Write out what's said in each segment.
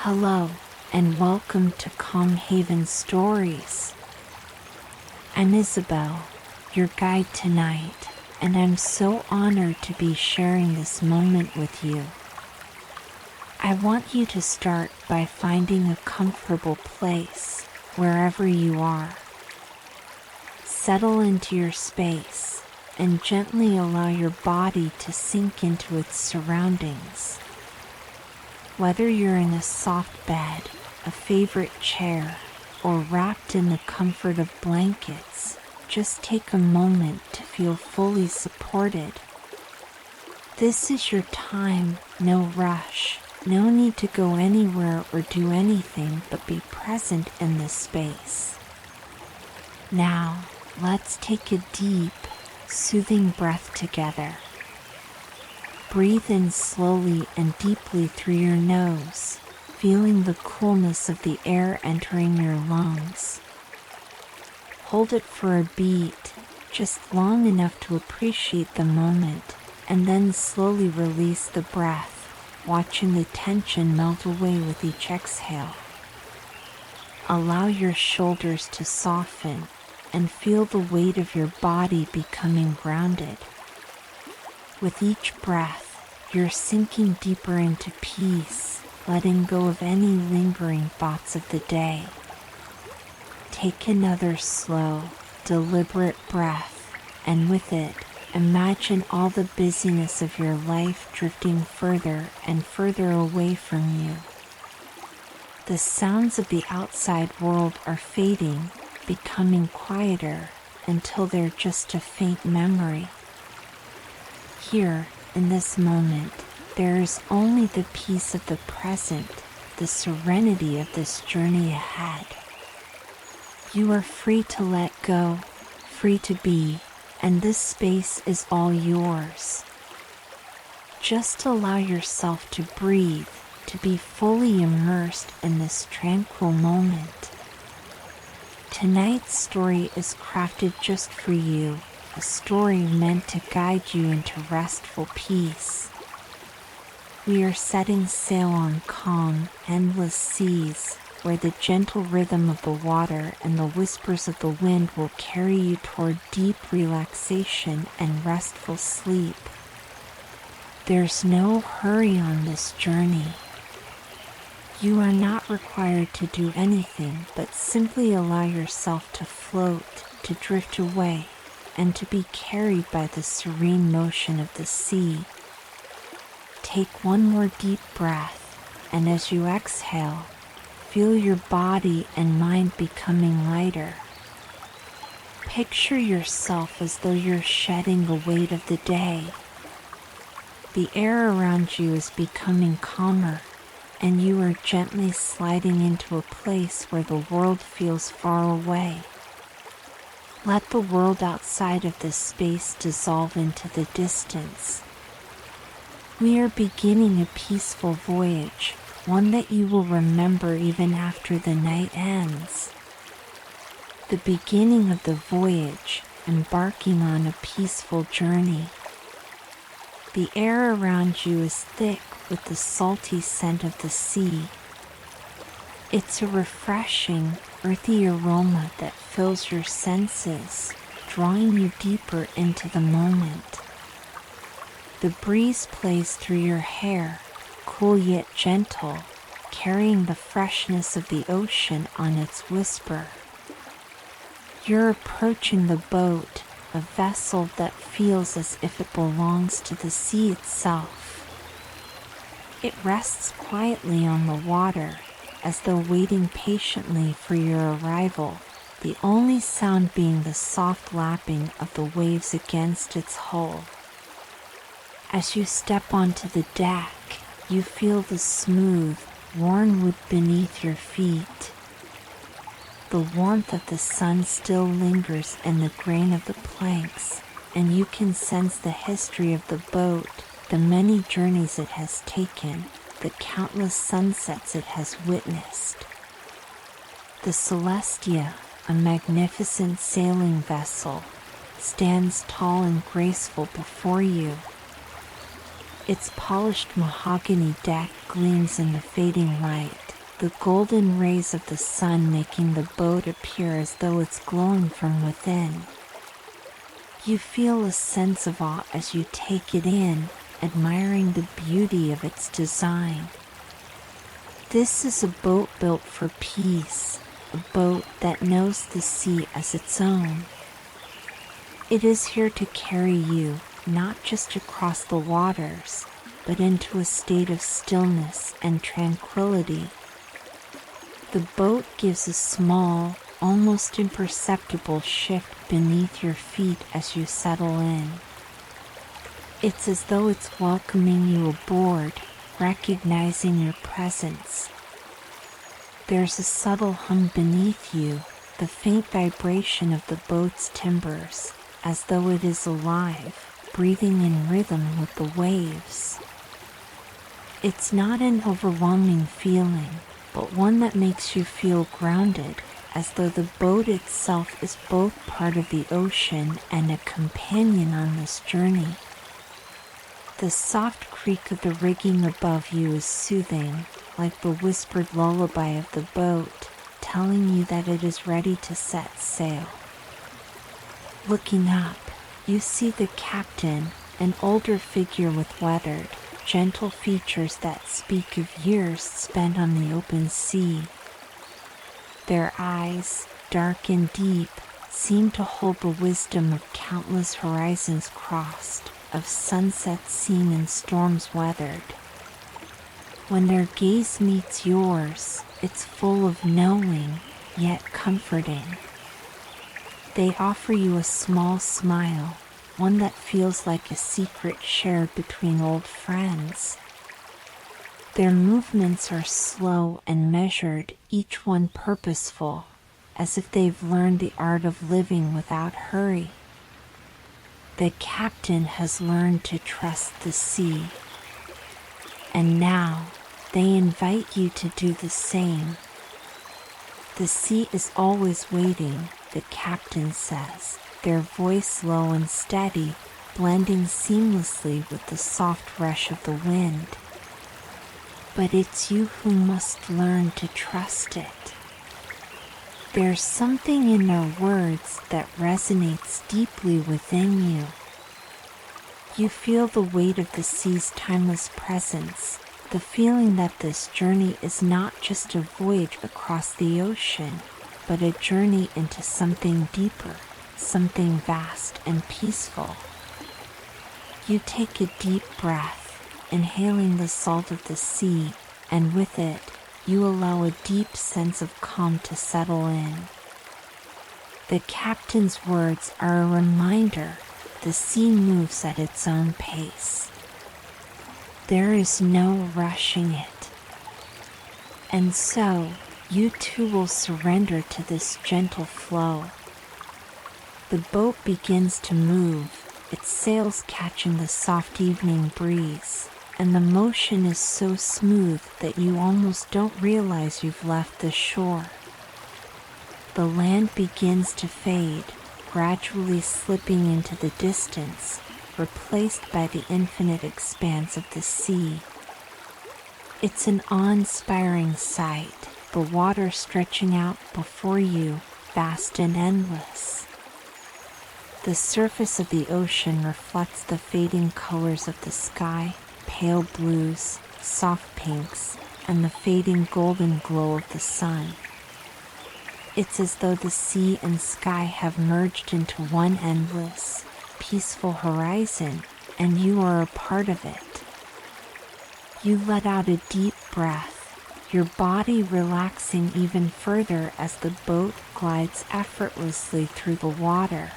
Hello, and welcome to Calm Haven Stories. I'm Isabel, your guide tonight, and I'm so honored to be sharing this moment with you. I want you to start by finding a comfortable place, wherever you are. Settle into your space, and gently allow your body to sink into its surroundings. Whether you're in a soft bed, a favorite chair, or wrapped in the comfort of blankets, just take a moment to feel fully supported. This is your time, no rush, no need to go anywhere or do anything but be present in this space. Now, let's take a deep, soothing breath together. Breathe in slowly and deeply through your nose, feeling the coolness of the air entering your lungs. Hold it for a beat, just long enough to appreciate the moment, and then slowly release the breath, watching the tension melt away with each exhale. Allow your shoulders to soften and feel the weight of your body becoming grounded. With each breath, you're sinking deeper into peace, letting go of any lingering thoughts of the day. Take another slow, deliberate breath, and with it, imagine all the busyness of your life drifting further and further away from you. The sounds of the outside world are fading, becoming quieter, until they're just a faint memory. Here, in this moment, there is only the peace of the present, the serenity of this journey ahead. You are free to let go, free to be, and this space is all yours. Just allow yourself to breathe, to be fully immersed in this tranquil moment. Tonight's story is crafted just for you, a story meant to guide you into restful peace. We are setting sail on calm, endless seas, where the gentle rhythm of the water and the whispers of the wind will carry you toward deep relaxation and restful sleep. There's no hurry on this journey. You are not required to do anything but simply allow yourself to float, to drift away, and to be carried by the serene motion of the sea. Take one more deep breath, and as you exhale, feel your body and mind becoming lighter. Picture yourself as though you're shedding the weight of the day. The air around you is becoming calmer, and you are gently sliding into a place where the world feels far away. Let the world outside of this space dissolve into the distance. We are beginning a peaceful voyage, one that you will remember even after the night ends. The beginning of the voyage, embarking on a peaceful journey. The air around you is thick with the salty scent of the sea. It's a refreshing, earthy aroma that fills your senses, drawing you deeper into the moment. The breeze plays through your hair, cool yet gentle, carrying the freshness of the ocean on its whisper. You're approaching the boat, a vessel that feels as if it belongs to the sea itself. It rests quietly on the water, as though waiting patiently for your arrival, the only sound being the soft lapping of the waves against its hull. As you step onto the deck, you feel the smooth, worn wood beneath your feet. The warmth of the sun still lingers in the grain of the planks, and you can sense the history of the boat, the many journeys it has taken, the countless sunsets it has witnessed. The Celestia, a magnificent sailing vessel, stands tall and graceful before you. Its polished mahogany deck gleams in the fading light, the golden rays of the sun making the boat appear as though it's glowing from within. You feel a sense of awe as you take it in, admiring the beauty of its design. This is a boat built for peace, a boat that knows the sea as its own. It is here to carry you, not just across the waters, but into a state of stillness and tranquility. The boat gives a small, almost imperceptible shift beneath your feet as you settle in. It's as though it's welcoming you aboard, recognizing your presence. There's a subtle hum beneath you, the faint vibration of the boat's timbers, as though it is alive, breathing in rhythm with the waves. It's not an overwhelming feeling, but one that makes you feel grounded, as though the boat itself is both part of the ocean and a companion on this journey. The soft creak of the rigging above you is soothing, like the whispered lullaby of the boat, telling you that it is ready to set sail. Looking up, you see the captain, an older figure with weathered, gentle features that speak of years spent on the open sea. Their eyes, dark and deep, seem to hold the wisdom of countless horizons crossed, of sunsets seen and storms weathered. When their gaze meets yours, it's full of knowing, yet comforting. They offer you a small smile, one that feels like a secret shared between old friends. Their movements are slow and measured, each one purposeful, as if they've learned the art of living without hurry. The captain has learned to trust the sea. And now, they invite you to do the same. The sea is always waiting, the captain says, their voice low and steady, blending seamlessly with the soft rush of the wind. But it's you who must learn to trust it. There's something in their words that resonates deeply within you. You feel the weight of the sea's timeless presence, the feeling that this journey is not just a voyage across the ocean, but a journey into something deeper, something vast and peaceful. You take a deep breath, inhaling the salt of the sea, and with it, you allow a deep sense of calm to settle in. The captain's words are a reminder the sea moves at its own pace. There is no rushing it. And so, you too will surrender to this gentle flow. The boat begins to move, its sails catching the soft evening breeze, and the motion is so smooth that you almost don't realize you've left the shore. The land begins to fade, gradually slipping into the distance, replaced by the infinite expanse of the sea. It's an awe-inspiring sight, the water stretching out before you, vast and endless. The surface of the ocean reflects the fading colors of the sky, pale blues, soft pinks, and the fading golden glow of the sun. It's as though the sea and sky have merged into one endless, peaceful horizon, and you are a part of it. You let out a deep breath, your body relaxing even further as the boat glides effortlessly through the water.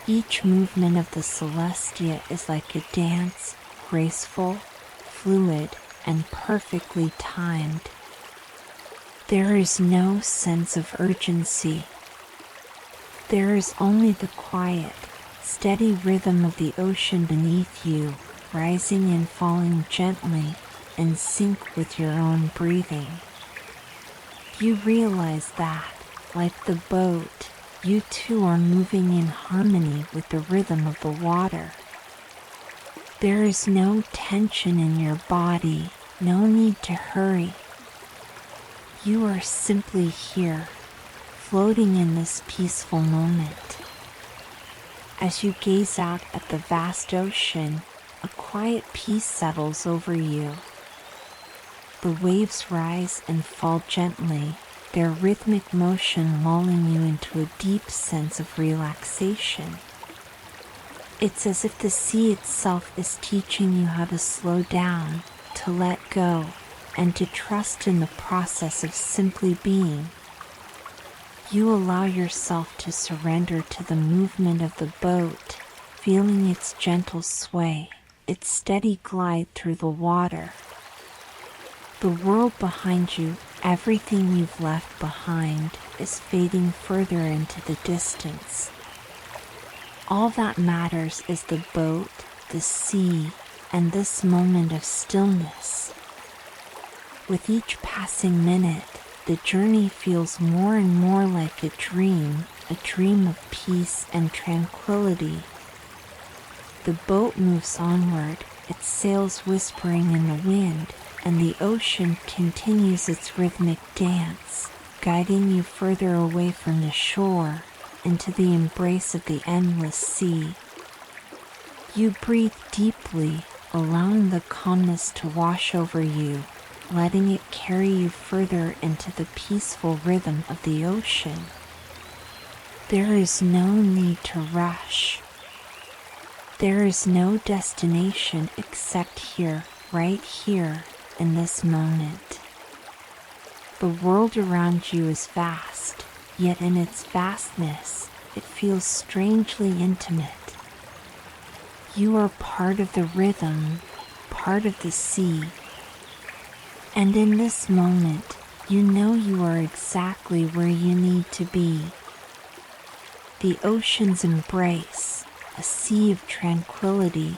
Each movement of the Celestia is like a dance, graceful, fluid, and perfectly timed. There is no sense of urgency. There is only the quiet, steady rhythm of the ocean beneath you, rising and falling gently, in sync with your own breathing. You realize that, like the boat, you too are moving in harmony with the rhythm of the water. There is no tension in your body, no need to hurry. You are simply here, floating in this peaceful moment. As you gaze out at the vast ocean, a quiet peace settles over you. The waves rise and fall gently, their rhythmic motion lulling you into a deep sense of relaxation. It's as if the sea itself is teaching you how to slow down, to let go, and to trust in the process of simply being. You allow yourself to surrender to the movement of the boat, feeling its gentle sway, its steady glide through the water. The world behind you, everything you've left behind, is fading further into the distance. All that matters is the boat, the sea, and this moment of stillness. With each passing minute, the journey feels more and more like a dream of peace and tranquility. The boat moves onward, its sails whispering in the wind, and the ocean continues its rhythmic dance, guiding you further away from the shore, into the embrace of the endless sea. You breathe deeply, allowing the calmness to wash over you, letting it carry you further into the peaceful rhythm of the ocean. There is no need to rush. There is no destination except here, right here, in this moment. The world around you is vast, yet in its vastness, it feels strangely intimate. You are part of the rhythm, part of the sea. And in this moment, you know you are exactly where you need to be. The ocean's embrace, a sea of tranquility.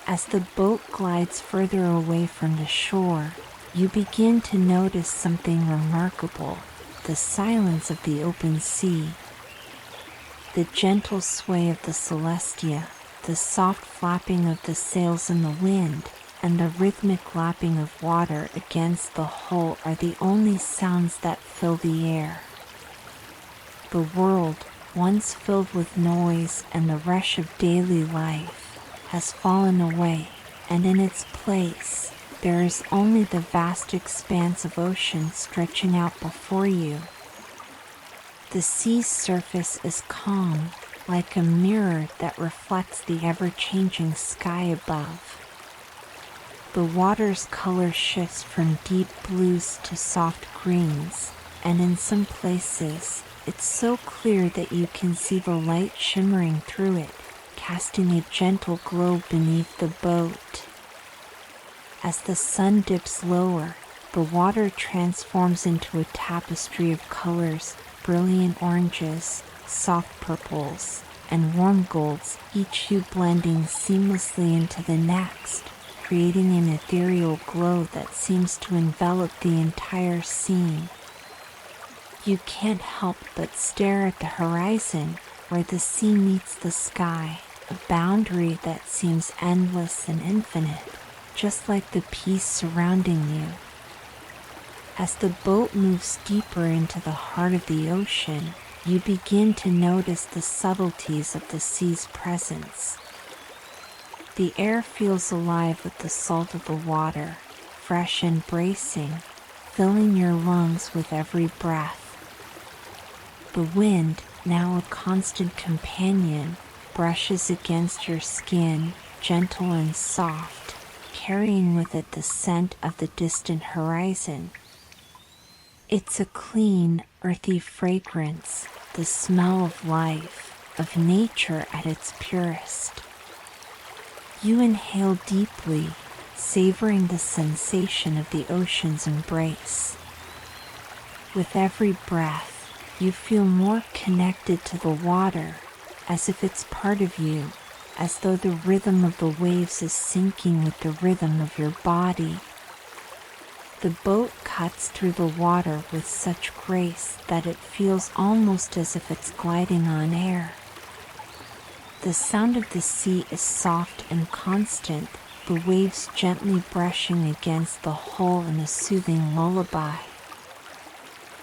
As the boat glides further away from the shore, you begin to notice something remarkable: the silence of the open sea. The gentle sway of the Celestia, the soft flapping of the sails in the wind, and the rhythmic lapping of water against the hull are the only sounds that fill the air. The world, once filled with noise and the rush of daily life, has fallen away, and in its place, there is only the vast expanse of ocean stretching out before you. The sea's surface is calm, like a mirror that reflects the ever-changing sky above. The water's color shifts from deep blues to soft greens, and in some places, it's so clear that you can see the light shimmering through it, casting a gentle glow beneath the boat. As the sun dips lower, the water transforms into a tapestry of colors: brilliant oranges, soft purples, and warm golds, each hue blending seamlessly into the next, creating an ethereal glow that seems to envelop the entire scene. You can't help but stare at the horizon, where the sea meets the sky, a boundary that seems endless and infinite, just like the peace surrounding you. As the boat moves deeper into the heart of the ocean, you begin to notice the subtleties of the sea's presence. The air feels alive with the salt of the water, fresh and bracing, filling your lungs with every breath. The wind, now a constant companion, brushes against your skin, gentle and soft, carrying with it the scent of the distant horizon. It's a clean, earthy fragrance, the smell of life, of nature at its purest. You inhale deeply, savoring the sensation of the ocean's embrace. With every breath, you feel more connected to the water, as if it's part of you, as though the rhythm of the waves is syncing with the rhythm of your body. The boat cuts through the water with such grace that it feels almost as if it's gliding on air. The sound of the sea is soft and constant, the waves gently brushing against the hull in a soothing lullaby.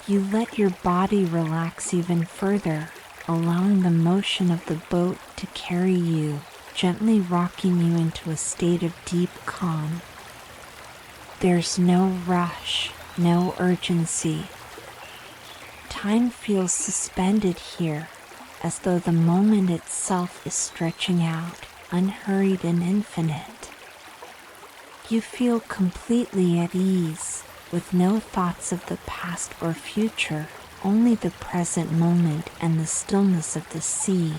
You let your body relax even further, allowing the motion of the boat to carry you, gently rocking you into a state of deep calm. There's no rush, no urgency. Time feels suspended here, as though the moment itself is stretching out, unhurried and infinite. You feel completely at ease, with no thoughts of the past or future, only the present moment and the stillness of the sea.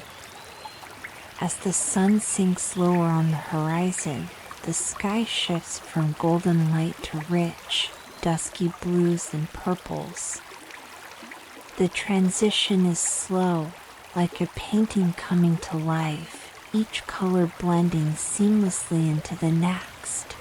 As the sun sinks lower on the horizon, the sky shifts from golden light to rich, dusky blues and purples. The transition is slow, like a painting coming to life, each color blending seamlessly into the next.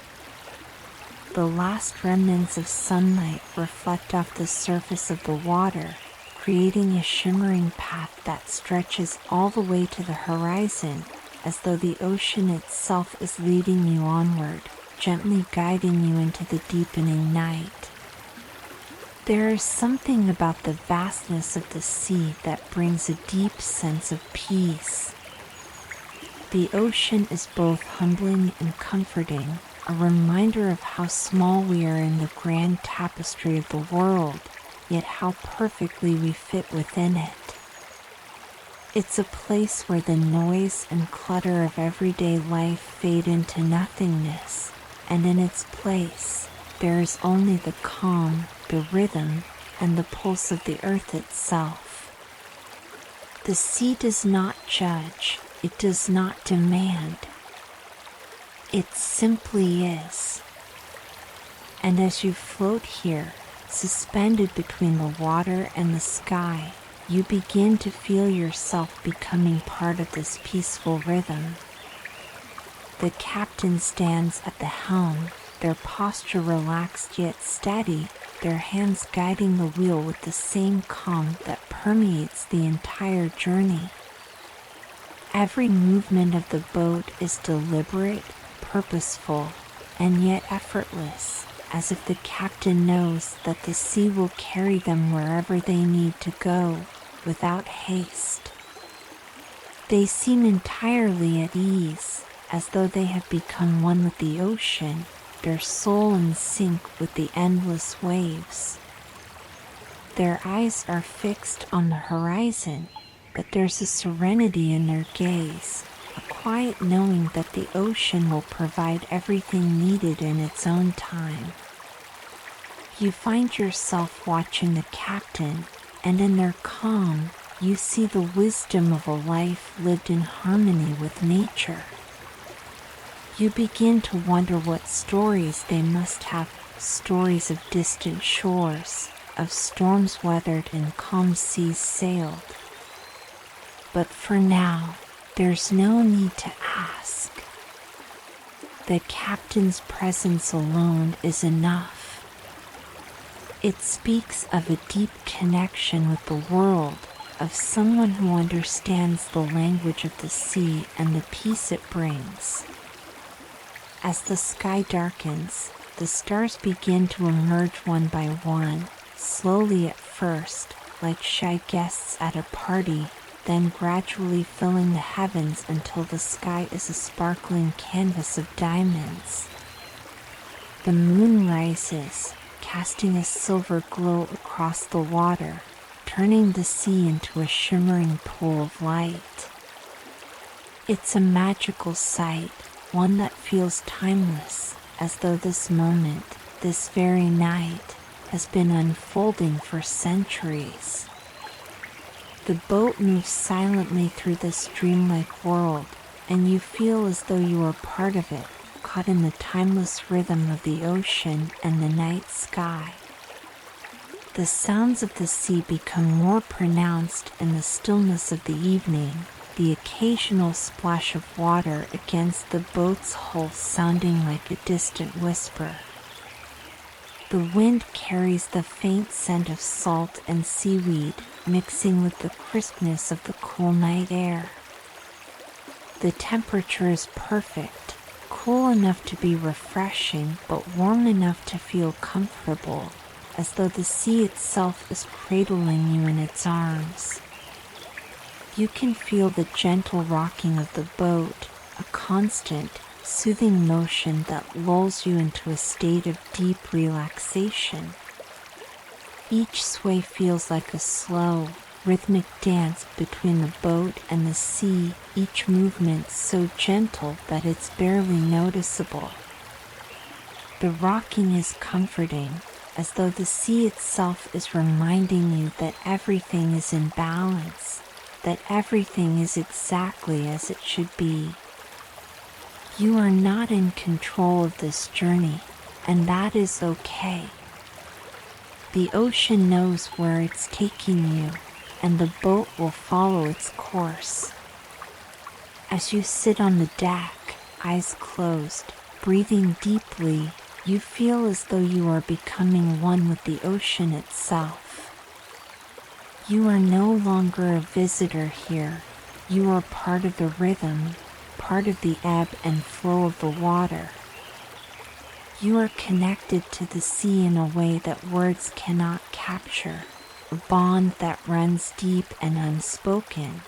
The last remnants of sunlight reflect off the surface of the water, creating a shimmering path that stretches all the way to the horizon, as though the ocean itself is leading you onward, gently guiding you into the deepening night. There is something about the vastness of the sea that brings a deep sense of peace. The ocean is both humbling and comforting, a reminder of how small we are in the grand tapestry of the world, yet how perfectly we fit within it. It's a place where the noise and clutter of everyday life fade into nothingness, and in its place, there is only the calm, the rhythm, and the pulse of the earth itself. The sea does not judge, it does not demand. It simply is. And as you float here, suspended between the water and the sky, you begin to feel yourself becoming part of this peaceful rhythm. The captain stands at the helm, their posture relaxed yet steady, their hands guiding the wheel with the same calm that permeates the entire journey. Every movement of the boat is deliberate, purposeful, and yet effortless, as if the captain knows that the sea will carry them wherever they need to go, without haste. They seem entirely at ease, as though they have become one with the ocean, their soul in sync with the endless waves. Their eyes are fixed on the horizon, but there's a serenity in their gaze, a quiet knowing that the ocean will provide everything needed in its own time. You find yourself watching the captain, and in their calm, you see the wisdom of a life lived in harmony with nature. You begin to wonder what stories they must have, stories of distant shores, of storms weathered and calm seas sailed. But for now, there's no need to ask. The captain's presence alone is enough. It speaks of a deep connection with the world, of someone who understands the language of the sea and the peace it brings. As the sky darkens, the stars begin to emerge one by one, slowly at first, like shy guests at a party, then gradually filling the heavens until the sky is a sparkling canvas of diamonds. The moon rises, casting a silver glow across the water, turning the sea into a shimmering pool of light. It's a magical sight, one that feels timeless, as though this moment, this very night, has been unfolding for centuries. The boat moves silently through this dreamlike world, and you feel as though you are part of it, caught in the timeless rhythm of the ocean and the night sky. The sounds of the sea become more pronounced in the stillness of the evening, the occasional splash of water against the boat's hull sounding like a distant whisper. The wind carries the faint scent of salt and seaweed, mixing with the crispness of the cool night air. The temperature is perfect, cool enough to be refreshing but warm enough to feel comfortable, as though the sea itself is cradling you in its arms. You can feel the gentle rocking of the boat, a constant, soothing motion that lulls you into a state of deep relaxation. Each sway feels like a slow, rhythmic dance between the boat and the sea, each movement so gentle that it's barely noticeable. The rocking is comforting, as though the sea itself is reminding you that everything is in balance, that everything is exactly as it should be. You are not in control of this journey, and that is okay. The ocean knows where it's taking you, and the boat will follow its course. As you sit on the deck, eyes closed, breathing deeply, you feel as though you are becoming one with the ocean itself. You are no longer a visitor here. You are part of the rhythm, part of the ebb and flow of the water. You are connected to the sea in a way that words cannot capture, a bond that runs deep and unspoken.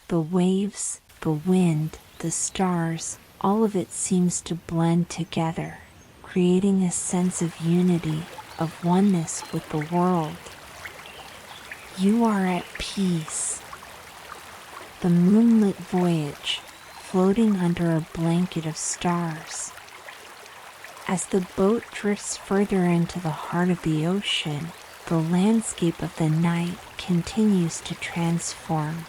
The waves, the wind, the stars, all of it seems to blend together, creating a sense of unity, of oneness with the world. You are at peace. The moonlit voyage, floating under a blanket of stars. As the boat drifts further into the heart of the ocean, the landscape of the night continues to transform.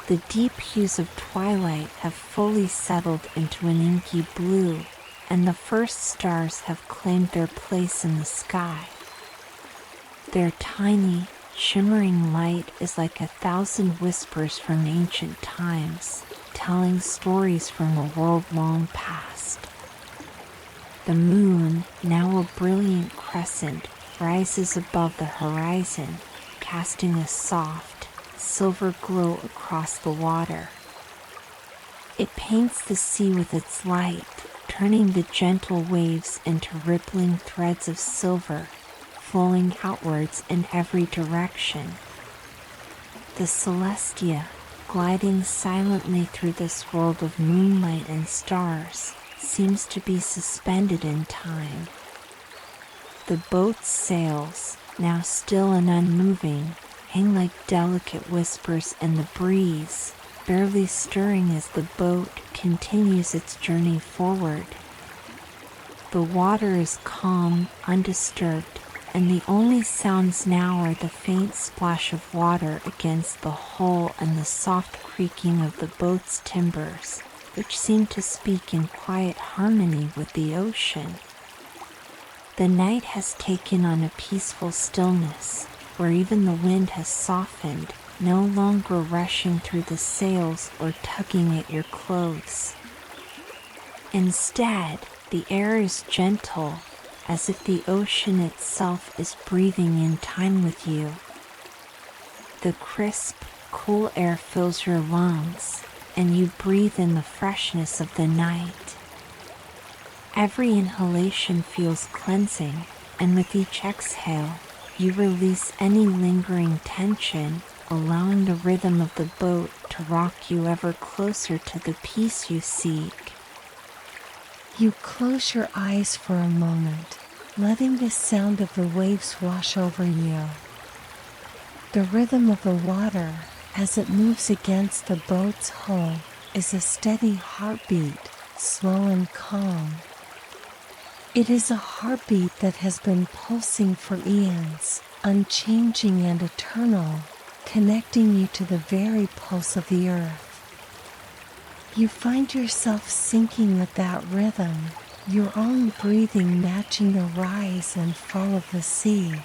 The deep hues of twilight have fully settled into an inky blue, and the first stars have claimed their place in the sky. Their tiny, shimmering light is like 1,000 whispers from ancient times, telling stories from a world long past. The moon, now a brilliant crescent, rises above the horizon, casting a soft, silver glow across the water. It paints the sea with its light, turning the gentle waves into rippling threads of silver, flowing outwards in every direction. The Celestia, gliding silently through this world of moonlight and stars, seems to be suspended in time. The boat's sails, now still and unmoving, hang like delicate whispers in the breeze, barely stirring as the boat continues its journey forward. The water is calm, undisturbed, and the only sounds now are the faint splash of water against the hull and the soft creaking of the boat's timbers, which seem to speak in quiet harmony with the ocean. The night has taken on a peaceful stillness, where even the wind has softened, no longer rushing through the sails or tugging at your clothes. Instead, the air is gentle, as if the ocean itself is breathing in time with you. The crisp, cool air fills your lungs, and you breathe in the freshness of the night. Every inhalation feels cleansing, and with each exhale, you release any lingering tension, allowing the rhythm of the boat to rock you ever closer to the peace you seek. You close your eyes for a moment, letting the sound of the waves wash over you. The rhythm of the water, as it moves against the boat's hull, is a steady heartbeat, slow and calm. It is a heartbeat that has been pulsing for eons, unchanging and eternal, connecting you to the very pulse of the earth. You find yourself sinking with that rhythm, your own breathing matching the rise and fall of the sea.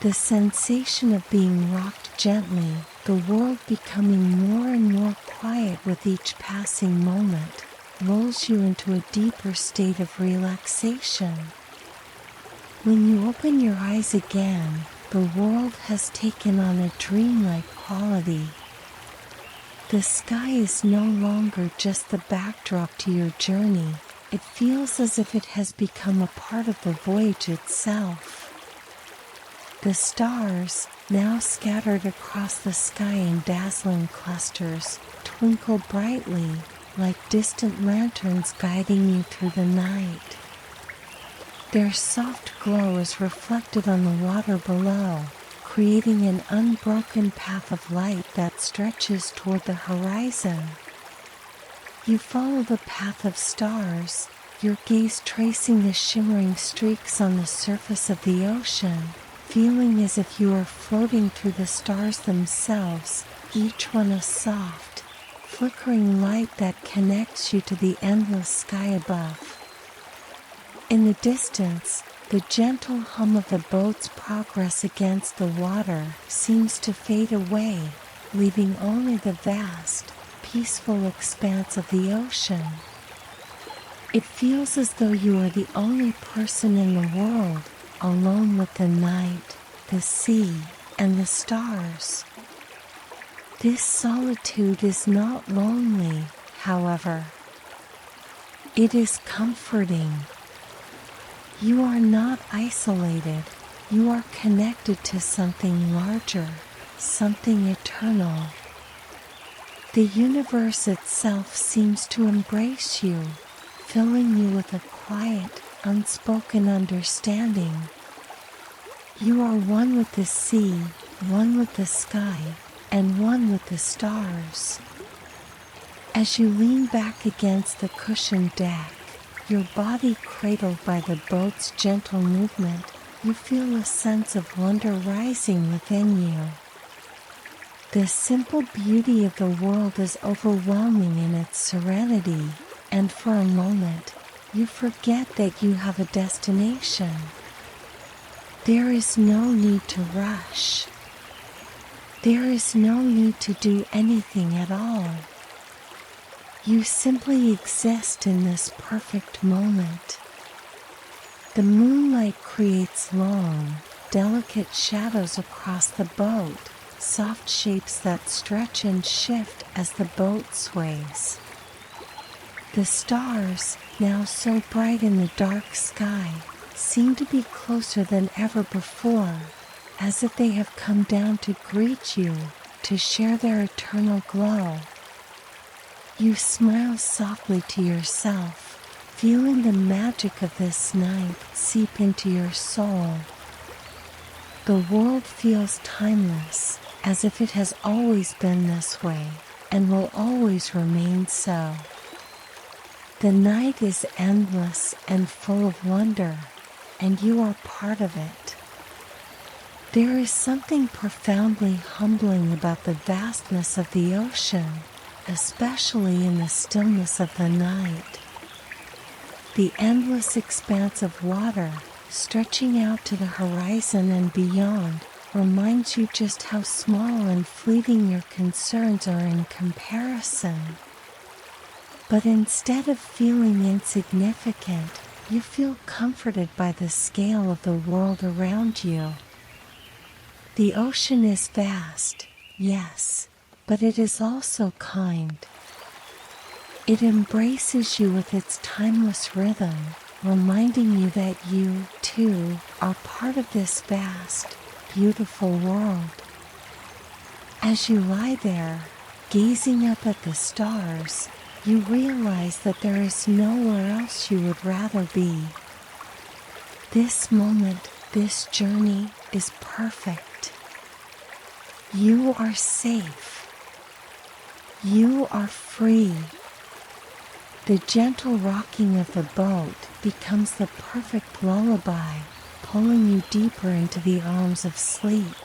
The sensation of being rocked gently, the world becoming more and more quiet with each passing moment, lulls you into a deeper state of relaxation. When you open your eyes again, the world has taken on a dreamlike quality. The sky is no longer just the backdrop to your journey, it feels as if it has become a part of the voyage itself. The stars, now scattered across the sky in dazzling clusters, twinkle brightly, like distant lanterns guiding you through the night. Their soft glow is reflected on the water below, creating an unbroken path of light that stretches toward the horizon. You follow the path of stars, your gaze tracing the shimmering streaks on the surface of the ocean, feeling as if you are floating through the stars themselves, each one a soft, flickering light that connects you to the endless sky above. In the distance, the gentle hum of the boat's progress against the water seems to fade away, leaving only the vast, peaceful expanse of the ocean. It feels as though you are the only person in the world, alone with the night, the sea, and the stars. This solitude is not lonely, however. It is comforting. You are not isolated, you are connected to something larger, something eternal. The universe itself seems to embrace you, filling you with a quiet, unspoken understanding. You are one with the sea, one with the sky, and one with the stars. As you lean back against the cushioned deck, your body cradled by the boat's gentle movement, you feel a sense of wonder rising within you. The simple beauty of the world is overwhelming in its serenity, and for a moment, you forget that you have a destination. There is no need to rush. There is no need to do anything at all. You simply exist in this perfect moment. The moonlight creates long, delicate shadows across the boat, soft shapes that stretch and shift as the boat sways. The stars, now so bright in the dark sky, seem to be closer than ever before, as if they have come down to greet you, to share their eternal glow. You smile softly to yourself, feeling the magic of this night seep into your soul. The world feels timeless, as if it has always been this way, and will always remain so. The night is endless and full of wonder, and you are part of it. There is something profoundly humbling about the vastness of the ocean, especially in the stillness of the night. The endless expanse of water, stretching out to the horizon and beyond, reminds you just how small and fleeting your concerns are in comparison. But instead of feeling insignificant, you feel comforted by the scale of the world around you. The ocean is vast, yes, but it is also kind. It embraces you with its timeless rhythm, reminding you that you, too, are part of this vast, beautiful world. As you lie there, gazing up at the stars, you realize that there is nowhere else you would rather be. This moment, this journey, is perfect. You are safe. You are free. The gentle rocking of the boat becomes the perfect lullaby, pulling you deeper into the arms of sleep.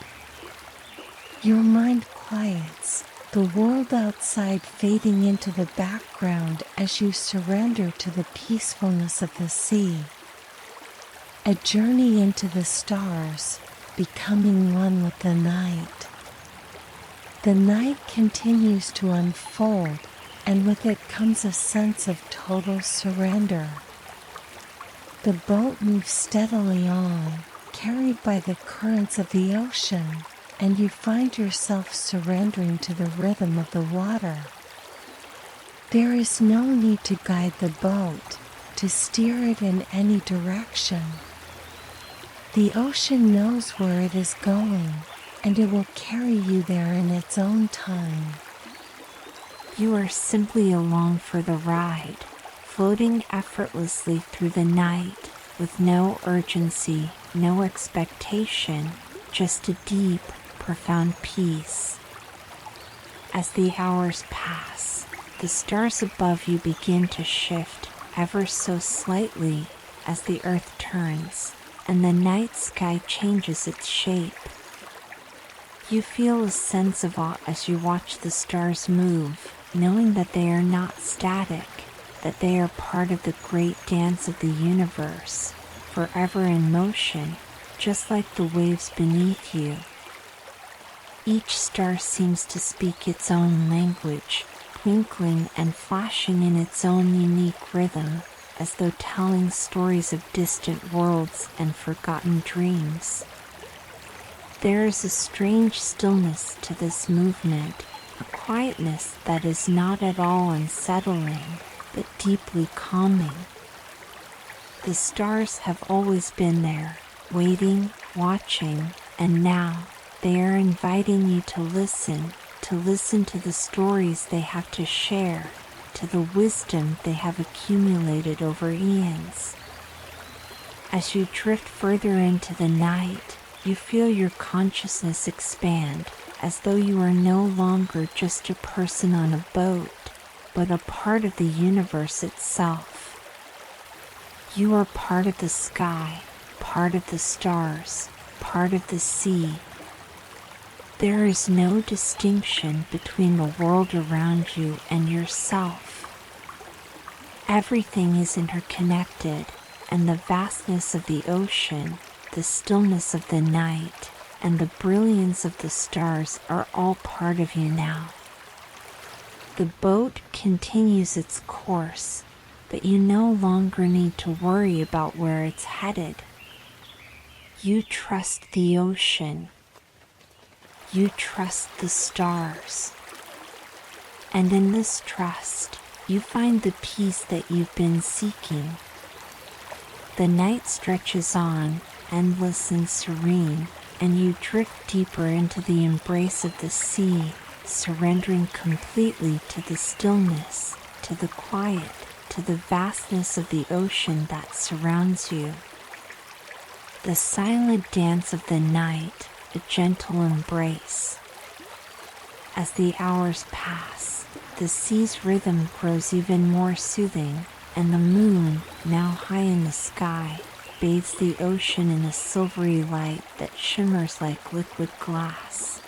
Your mind quiets, the world outside fading into the background as you surrender to the peacefulness of the sea. A journey into the stars, becoming one with the night. The night continues to unfold, and with it comes a sense of total surrender. The boat moves steadily on, carried by the currents of the ocean, and you find yourself surrendering to the rhythm of the water. There is no need to guide the boat, to steer it in any direction. The ocean knows where it is going, and it will carry you there in its own time. You are simply along for the ride, floating effortlessly through the night, with no urgency, no expectation, just a deep, profound peace. As the hours pass, the stars above you begin to shift ever so slightly as the earth turns, and the night sky changes its shape. You feel a sense of awe as you watch the stars move, knowing that they are not static, that they are part of the great dance of the universe, forever in motion, just like the waves beneath you. Each star seems to speak its own language, twinkling and flashing in its own unique rhythm, as though telling stories of distant worlds and forgotten dreams. There is a strange stillness to this movement, a quietness that is not at all unsettling, but deeply calming. The stars have always been there, waiting, watching, and now they are inviting you to listen to the stories they have to share, to the wisdom they have accumulated over eons. As you drift further into the night, you feel your consciousness expand, as though you are no longer just a person on a boat, but a part of the universe itself. You are part of the sky, part of the stars, part of the sea. There is no distinction between the world around you and yourself. Everything is interconnected, and the vastness of the ocean, the stillness of the night, and the brilliance of the stars are all part of you now. The boat continues its course, but you no longer need to worry about where it's headed. You trust the ocean. You trust the stars. And in this trust, you find the peace that you've been seeking. The night stretches on, endless and serene, and you drift deeper into the embrace of the sea, surrendering completely to the stillness, to the quiet, to the vastness of the ocean that surrounds you. The silent dance of the night, a gentle embrace. As the hours pass, the sea's rhythm grows even more soothing, and the moon, now high in the sky, bathes the ocean in a silvery light that shimmers like liquid glass.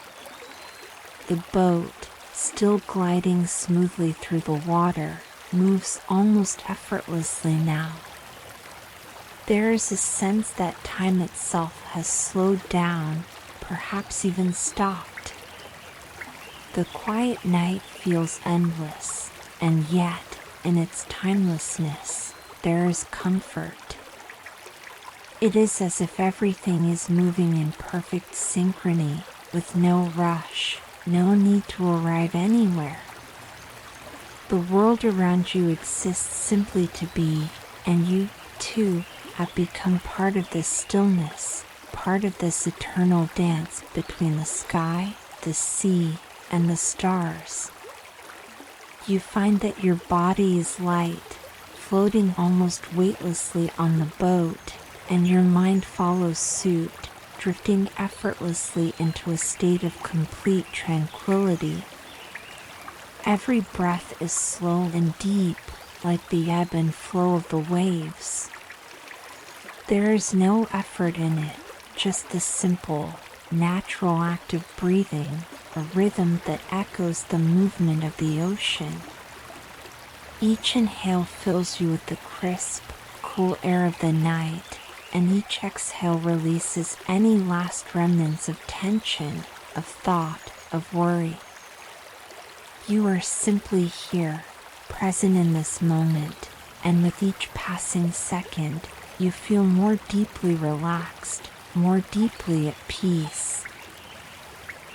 The boat, still gliding smoothly through the water, moves almost effortlessly now. There is a sense that time itself has slowed down, perhaps even stopped. The quiet night feels endless, and yet, in its timelessness, there is comfort. It is as if everything is moving in perfect synchrony, with no rush, no need to arrive anywhere. The world around you exists simply to be, and you, too, have become part of this stillness, part of this eternal dance between the sky, the sea, and the stars. You find that your body is light, floating almost weightlessly on the boat, and your mind follows suit, drifting effortlessly into a state of complete tranquility. Every breath is slow and deep, like the ebb and flow of the waves. There is no effort in it, just the simple, natural act of breathing, a rhythm that echoes the movement of the ocean. Each inhale fills you with the crisp, cool air of the night, and each exhale releases any last remnants of tension, of thought, of worry. You are simply here, present in this moment, and with each passing second, you feel more deeply relaxed, more deeply at peace.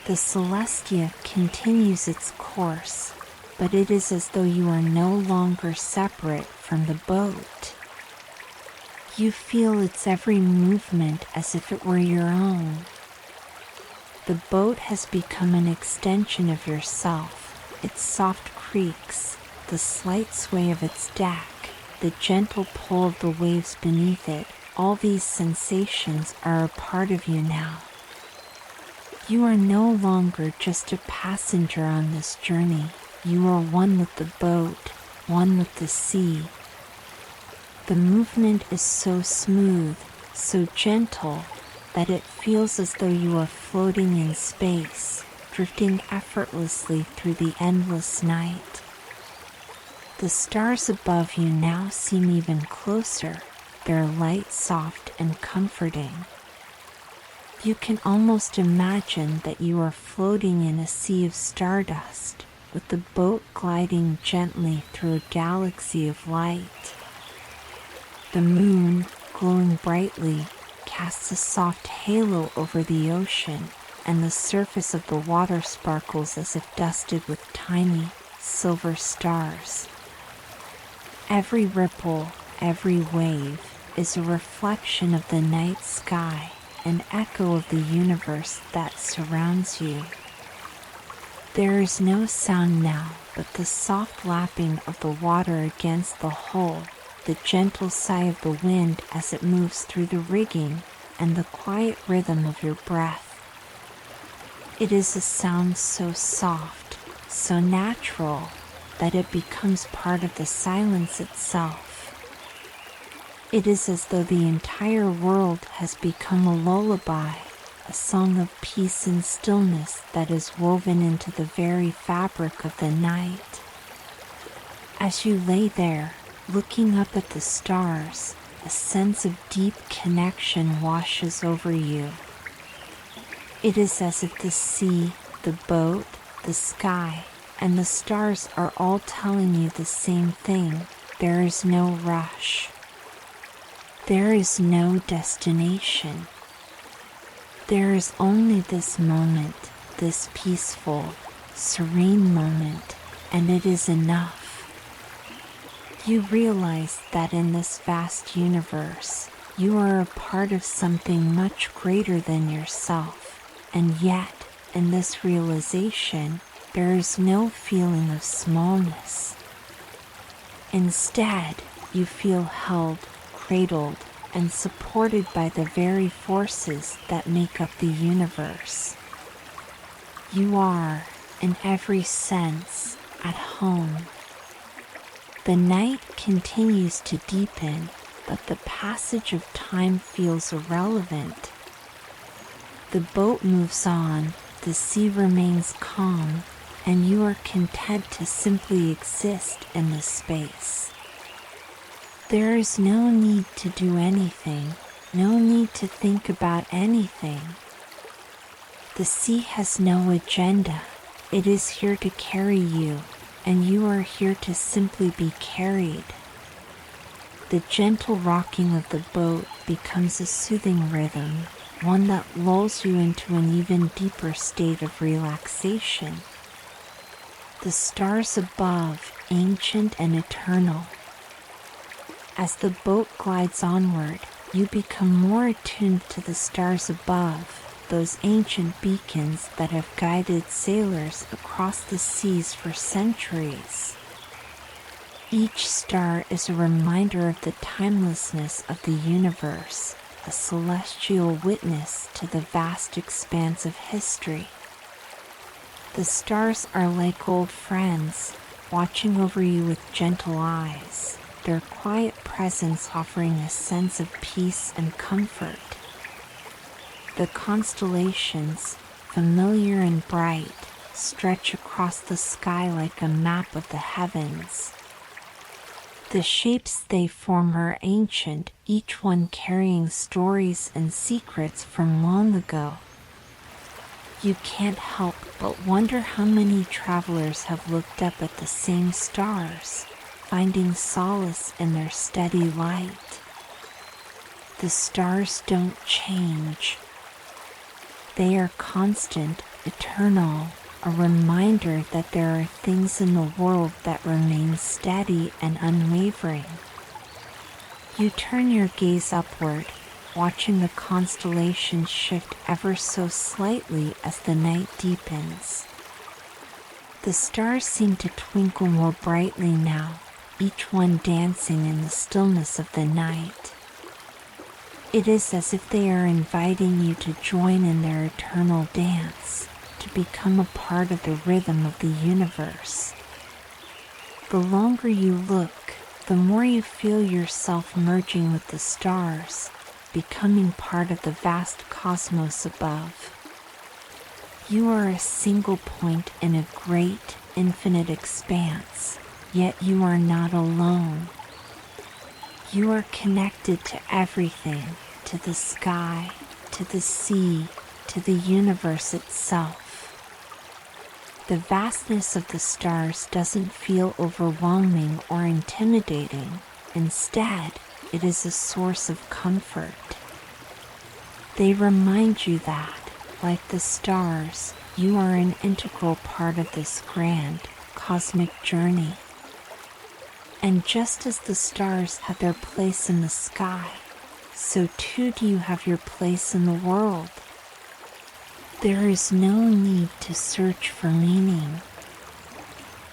The Celestia continues its course, but it is as though you are no longer separate from the boat. You feel its every movement as if it were your own. The boat has become an extension of yourself, its soft creaks, the slight sway of its deck, the gentle pull of the waves beneath it, all these sensations are a part of you now. You are no longer just a passenger on this journey. You are one with the boat, one with the sea. The movement is so smooth, so gentle, that it feels as though you are floating in space, drifting effortlessly through the endless night. The stars above you now seem even closer, their light soft and comforting. You can almost imagine that you are floating in a sea of stardust, with the boat gliding gently through a galaxy of light. The moon, glowing brightly, casts a soft halo over the ocean, and the surface of the water sparkles as if dusted with tiny, silver stars. Every ripple, every wave, is a reflection of the night sky, an echo of the universe that surrounds you. There is no sound now but the soft lapping of the water against the hull, the gentle sigh of the wind as it moves through the rigging, and the quiet rhythm of your breath. It is a sound so soft, so natural, that it becomes part of the silence itself. It is as though the entire world has become a lullaby, a song of peace and stillness that is woven into the very fabric of the night. As you lay there, looking up at the stars, a sense of deep connection washes over you. It is as if the sea, the boat, the sky, and the stars are all telling you the same thing. There is no rush. There is no destination. There is only this moment, this peaceful, serene moment, and it is enough. You realize that in this vast universe, you are a part of something much greater than yourself, and yet, in this realization, there is no feeling of smallness. Instead, you feel held, cradled, and supported by the very forces that make up the universe. You are, in every sense, at home. The night continues to deepen, but the passage of time feels irrelevant. The boat moves on, the sea remains calm, and you are content to simply exist in this space. There is no need to do anything, no need to think about anything. The sea has no agenda. It is here to carry you, and you are here to simply be carried. The gentle rocking of the boat becomes a soothing rhythm, one that lulls you into an even deeper state of relaxation. The stars above, ancient and eternal. As the boat glides onward, you become more attuned to the stars above, those ancient beacons that have guided sailors across the seas for centuries. Each star is a reminder of the timelessness of the universe, a celestial witness to the vast expanse of history. The stars are like old friends, watching over you with gentle eyes, their quiet presence offering a sense of peace and comfort. The constellations, familiar and bright, stretch across the sky like a map of the heavens. The shapes they form are ancient, each one carrying stories and secrets from long ago. You can't help but wonder how many travelers have looked up at the same stars, finding solace in their steady light. The stars don't change. They are constant, eternal, a reminder that there are things in the world that remain steady and unwavering. You turn your gaze upward, watching the constellations shift ever so slightly as the night deepens. The stars seem to twinkle more brightly now, each one dancing in the stillness of the night. It is as if they are inviting you to join in their eternal dance, to become a part of the rhythm of the universe. The longer you look, the more you feel yourself merging with the stars, becoming part of the vast cosmos above. You are a single point in a great, infinite expanse, yet you are not alone. You are connected to everything, to the sky, to the sea, to the universe itself. The vastness of the stars doesn't feel overwhelming or intimidating. Instead, it is a source of comfort. They remind you that, like the stars, you are an integral part of this grand, cosmic journey. And just as the stars have their place in the sky, so too do you have your place in the world. There is no need to search for meaning.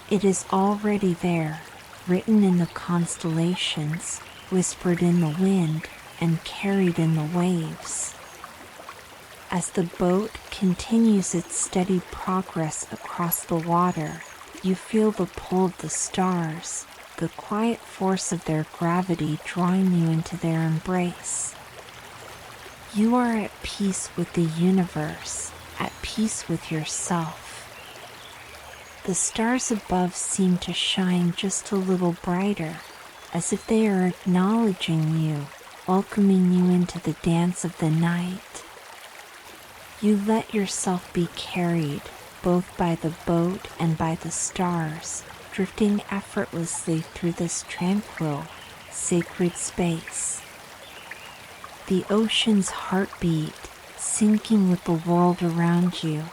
It is already there, written in the constellations, whispered in the wind, and carried in the waves. As the boat continues its steady progress across the water, you feel the pull of the stars, the quiet force of their gravity drawing you into their embrace. You are at peace with the universe, at peace with yourself. The stars above seem to shine just a little brighter, as if they are acknowledging you, welcoming you into the dance of the night. You let yourself be carried, both by the boat and by the stars, drifting effortlessly through this tranquil, sacred space. The ocean's heartbeat, syncing with the world around you.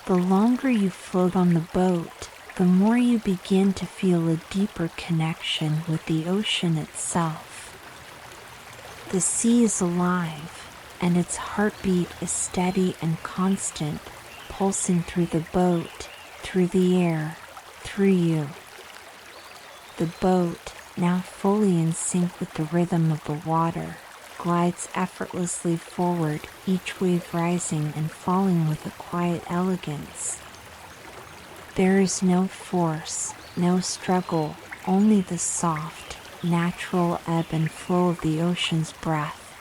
The longer you float on the boat, the more you begin to feel a deeper connection with the ocean itself. The sea is alive, and its heartbeat is steady and constant, pulsing through the boat, through the air, through you. The boat, now fully in sync with the rhythm of the water, glides effortlessly forward, each wave rising and falling with a quiet elegance. There is no force, no struggle, only the soft, natural ebb and flow of the ocean's breath.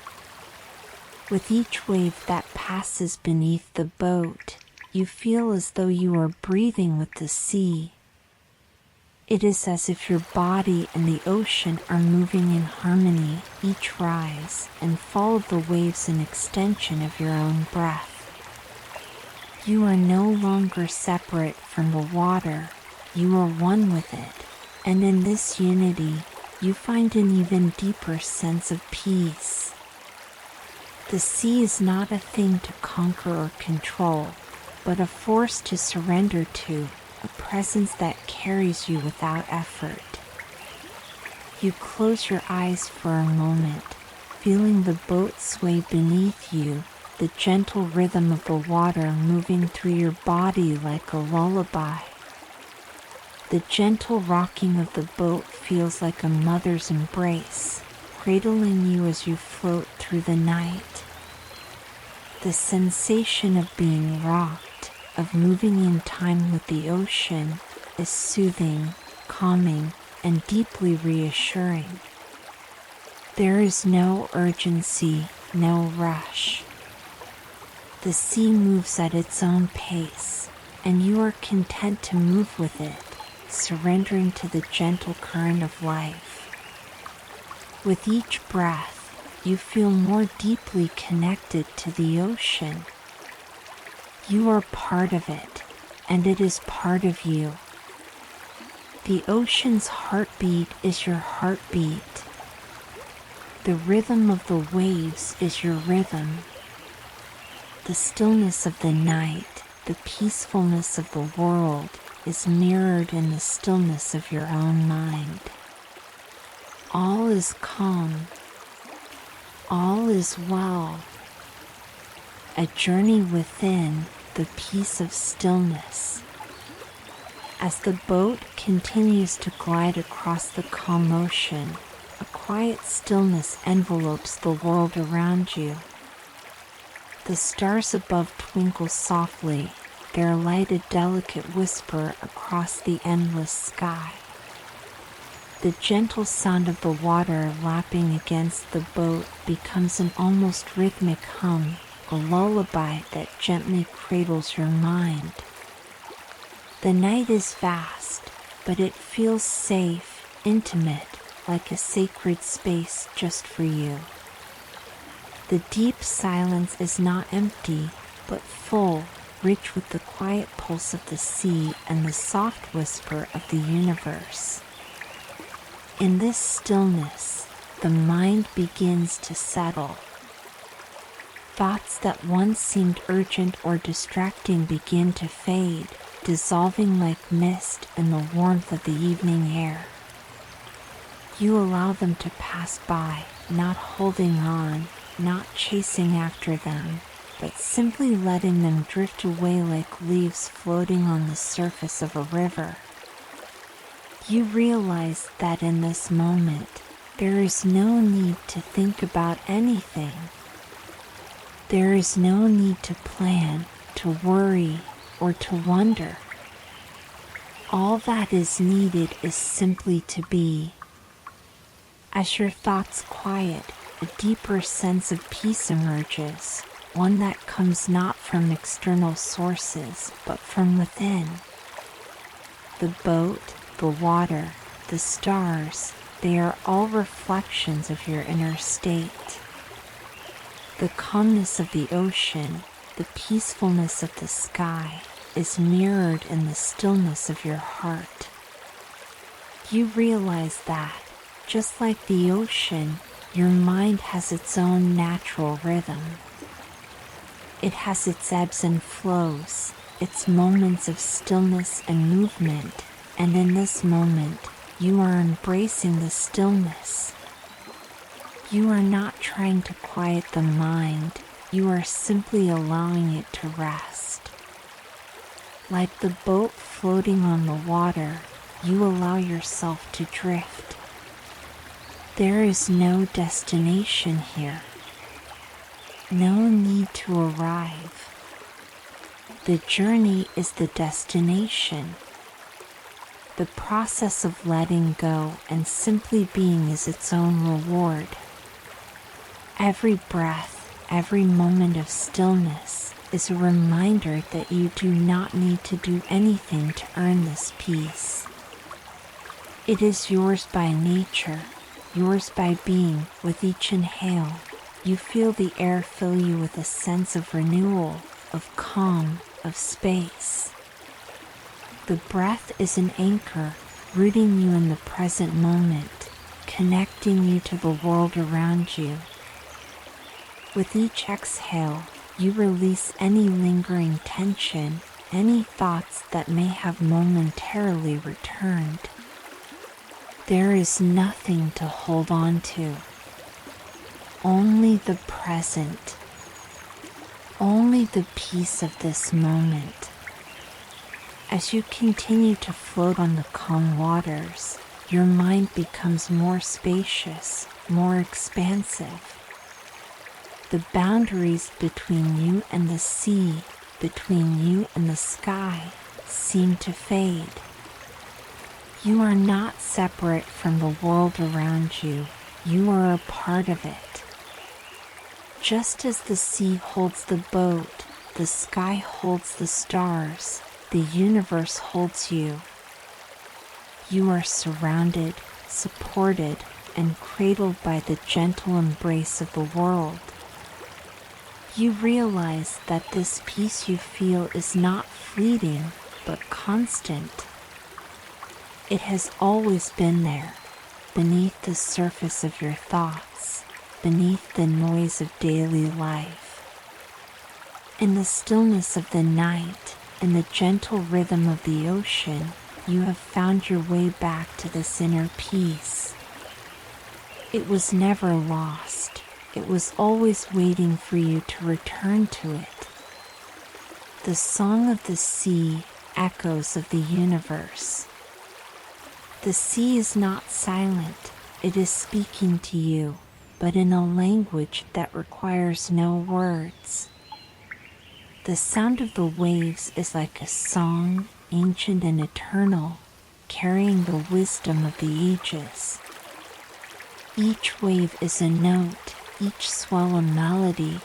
With each wave that passes beneath the boat, you feel as though you are breathing with the sea. It is as if your body and the ocean are moving in harmony, each rise and fall of the waves an extension of your own breath. You are no longer separate from the water, you are one with it, and in this unity, you find an even deeper sense of peace. The sea is not a thing to conquer or control, but a force to surrender to, a presence that carries you without effort. You close your eyes for a moment, feeling the boat sway beneath you, the gentle rhythm of the water moving through your body like a lullaby. The gentle rocking of the boat feels like a mother's embrace, cradling you as you float through the night. The sensation of being rocked, of moving in time with the ocean, is soothing, calming, and deeply reassuring. There is no urgency, no rush. The sea moves at its own pace, and you are content to move with it, surrendering to the gentle current of life. With each breath, you feel more deeply connected to the ocean. You are part of it, and it is part of you. The ocean's heartbeat is your heartbeat. The rhythm of the waves is your rhythm. The stillness of the night, the peacefulness of the world, is mirrored in the stillness of your own mind. All is calm. All is well. A journey within the peace of stillness. As the boat continues to glide across the calm ocean, a quiet stillness envelopes the world around you. The stars above twinkle softly, their light a delicate whisper across the endless sky. The gentle sound of the water lapping against the boat becomes an almost rhythmic hum, a lullaby that gently cradles your mind. The night is vast, but it feels safe, intimate, like a sacred space just for you. The deep silence is not empty, but full, rich with the quiet pulse of the sea and the soft whisper of the universe. In this stillness, the mind begins to settle. Thoughts that once seemed urgent or distracting begin to fade, dissolving like mist in the warmth of the evening air. You allow them to pass by, not holding on, not chasing after them, but simply letting them drift away like leaves floating on the surface of a river. You realize that in this moment, there is no need to think about anything. There is no need to plan, to worry, or to wonder. All that is needed is simply to be. As your thoughts quiet, a deeper sense of peace emerges, one that comes not from external sources, but from within. The boat, the water, the stars, they are all reflections of your inner state. The calmness of the ocean, the peacefulness of the sky, is mirrored in the stillness of your heart. You realize that, just like the ocean, your mind has its own natural rhythm. It has its ebbs and flows, its moments of stillness and movement, and in this moment, you are embracing the stillness. You are not trying to quiet the mind, you are simply allowing it to rest. Like the boat floating on the water, you allow yourself to drift. There is no destination here. No need to arrive. The journey is the destination. The process of letting go and simply being is its own reward. Every breath, every moment of stillness is a reminder that you do not need to do anything to earn this peace. It is yours by nature, yours by being. With each inhale, you feel the air fill you with a sense of renewal, of calm, of space. The breath is an anchor, rooting you in the present moment, connecting you to the world around you. With each exhale, you release any lingering tension, any thoughts that may have momentarily returned. There is nothing to hold on to. Only the present. Only the peace of this moment. As you continue to float on the calm waters, your mind becomes more spacious, more expansive. The boundaries between you and the sea, between you and the sky, seem to fade. You are not separate from the world around you, you are a part of it. Just as the sea holds the boat, the sky holds the stars, the universe holds you. You are surrounded, supported, and cradled by the gentle embrace of the world. You realize that this peace you feel is not fleeting, but constant. It has always been there, beneath the surface of your thoughts, beneath the noise of daily life. In the stillness of the night, in the gentle rhythm of the ocean, you have found your way back to this inner peace. It was never lost. It was always waiting for you to return to it. The song of the sea echoes of the universe. The sea is not silent. It is speaking to you, but in a language that requires no words. The sound of the waves is like a song, ancient and eternal, carrying the wisdom of the ages. Each wave is a note, each swell a melody.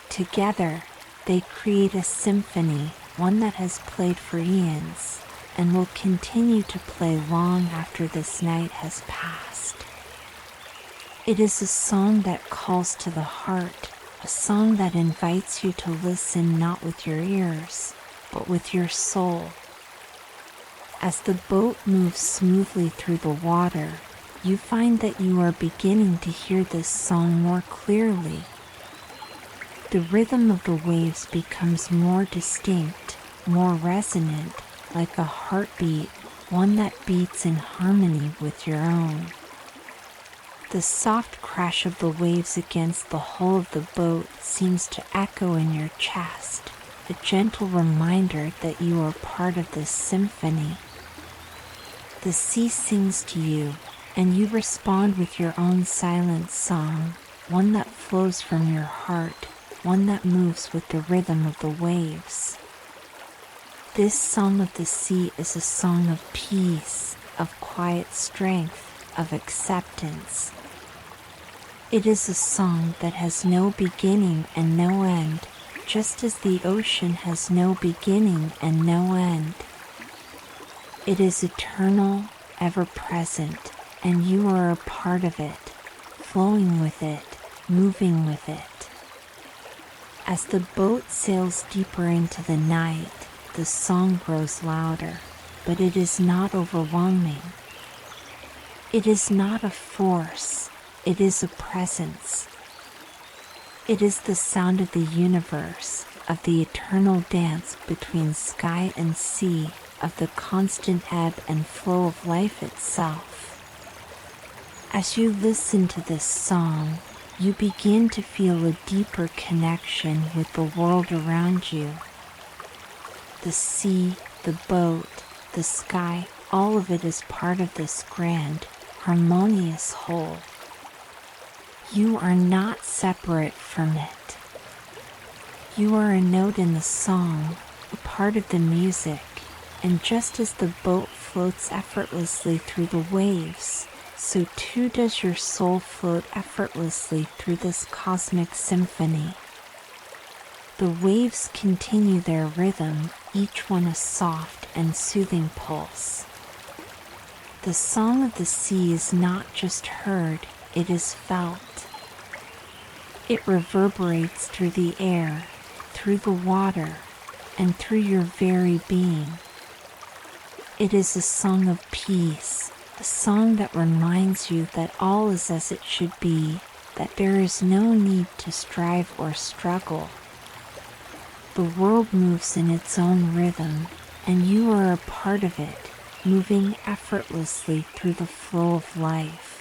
Together, they create a symphony, one that has played for eons, and will continue to play long after this night has passed. It is a song that calls to the heart, a song that invites you to listen not with your ears, but with your soul. As the boat moves smoothly through the water, you find that you are beginning to hear this song more clearly. The rhythm of the waves becomes more distinct, more resonant, like a heartbeat, one that beats in harmony with your own. The soft crash of the waves against the hull of the boat seems to echo in your chest, a gentle reminder that you are part of this symphony. The sea sings to you, and you respond with your own silent song, one that flows from your heart, one that moves with the rhythm of the waves. This song of the sea is a song of peace, of quiet strength, of acceptance. It is a song that has no beginning and no end, just as the ocean has no beginning and no end. It is eternal, ever present, and you are a part of it, flowing with it, moving with it. As the boat sails deeper into the night, the song grows louder, but it is not overwhelming. It is not a force, it is a presence. It is the sound of the universe, of the eternal dance between sky and sea, of the constant ebb and flow of life itself. As you listen to this song, you begin to feel a deeper connection with the world around you. The sea, the boat, the sky, all of it is part of this grand, harmonious whole. You are not separate from it. You are a note in the song, a part of the music, and just as the boat floats effortlessly through the waves, so too does your soul float effortlessly through this cosmic symphony. The waves continue their rhythm, each one a soft and soothing pulse. The song of the sea is not just heard, it is felt. It reverberates through the air, through the water, and through your very being. It is a song of peace, a song that reminds you that all is as it should be, that there is no need to strive or struggle. The world moves in its own rhythm, and you are a part of it, moving effortlessly through the flow of life.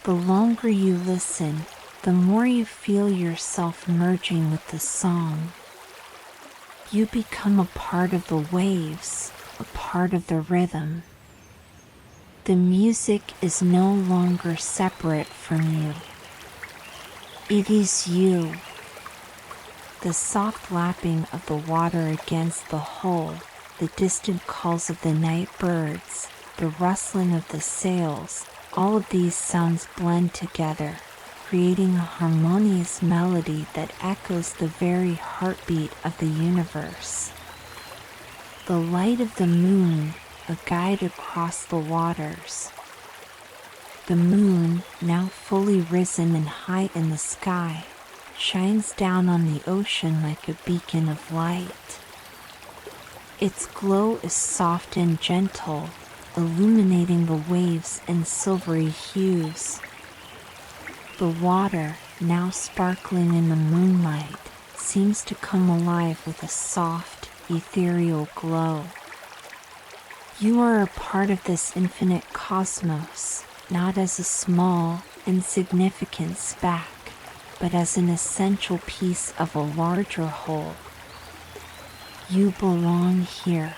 The longer you listen, the more you feel yourself merging with the song. You become a part of the waves, a part of the rhythm. The music is no longer separate from you. It is you. The soft lapping of the water against the hull, the distant calls of the night birds, the rustling of the sails, all of these sounds blend together, creating a harmonious melody that echoes the very heartbeat of the universe. The light of the moon, a guide across the waters. The moon, now fully risen and high in the sky, shines down on the ocean like a beacon of light. Its glow is soft and gentle, illuminating the waves in silvery hues. The water, now sparkling in the moonlight, seems to come alive with a soft, ethereal glow. You are a part of this infinite cosmos, not as a small, insignificant speck, but as an essential piece of a larger whole. You belong here.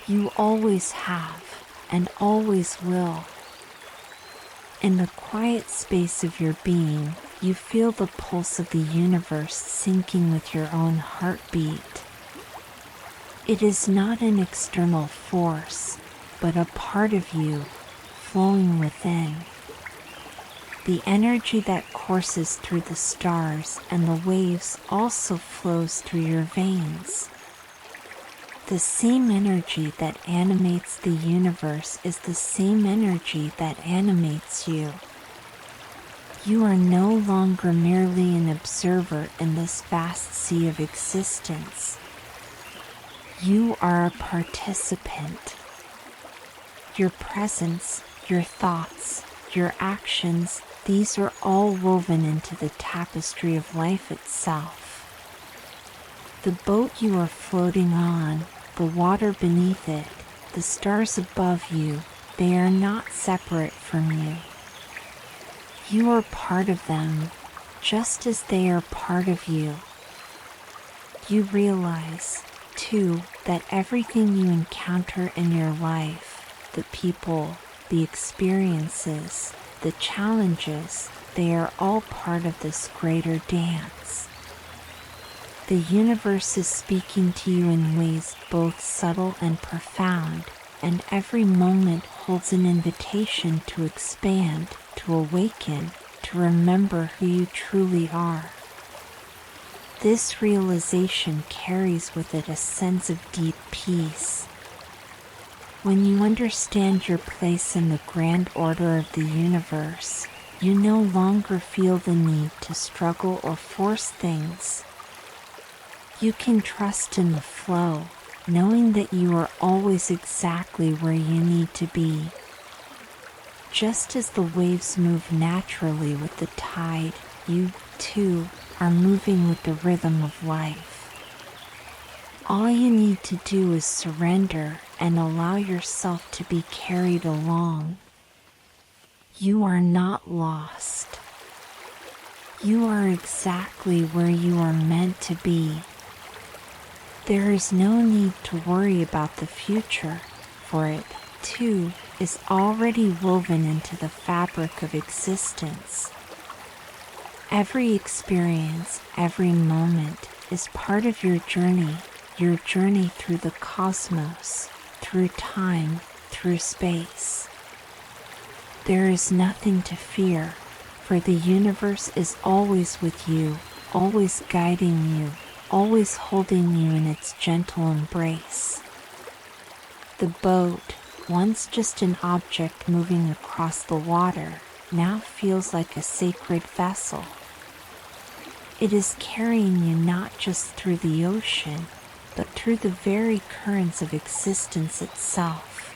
You always have, and always will. In the quiet space of your being, you feel the pulse of the universe syncing with your own heartbeat. It is not an external force, but a part of you, flowing within. The energy that courses through the stars and the waves also flows through your veins. The same energy that animates the universe is the same energy that animates you. You are no longer merely an observer in this vast sea of existence. You are a participant. Your presence, your thoughts, your actions, these are all woven into the tapestry of life itself. The boat you are floating on, the water beneath it, the stars above you, they are not separate from you. You are part of them, just as they are part of you. You realize, too, that everything you encounter in your life, the people, the experiences, the challenges, they are all part of this greater dance. The universe is speaking to you in ways both subtle and profound, and every moment holds an invitation to expand, to awaken, to remember who you truly are. This realization carries with it a sense of deep peace. When you understand your place in the grand order of the universe, you no longer feel the need to struggle or force things. You can trust in the flow, knowing that you are always exactly where you need to be. Just as the waves move naturally with the tide, you, too, are moving with the rhythm of life. All you need to do is surrender and allow yourself to be carried along. You are not lost. You are exactly where you are meant to be. There is no need to worry about the future, for it, too, is already woven into the fabric of existence. Every experience, every moment, is part of your journey through the cosmos, through time, through space. There is nothing to fear, for the universe is always with you, always guiding you, always holding you in its gentle embrace. The boat, once just an object moving across the water, now feels like a sacred vessel. It is carrying you not just through the ocean, but through the very currents of existence itself.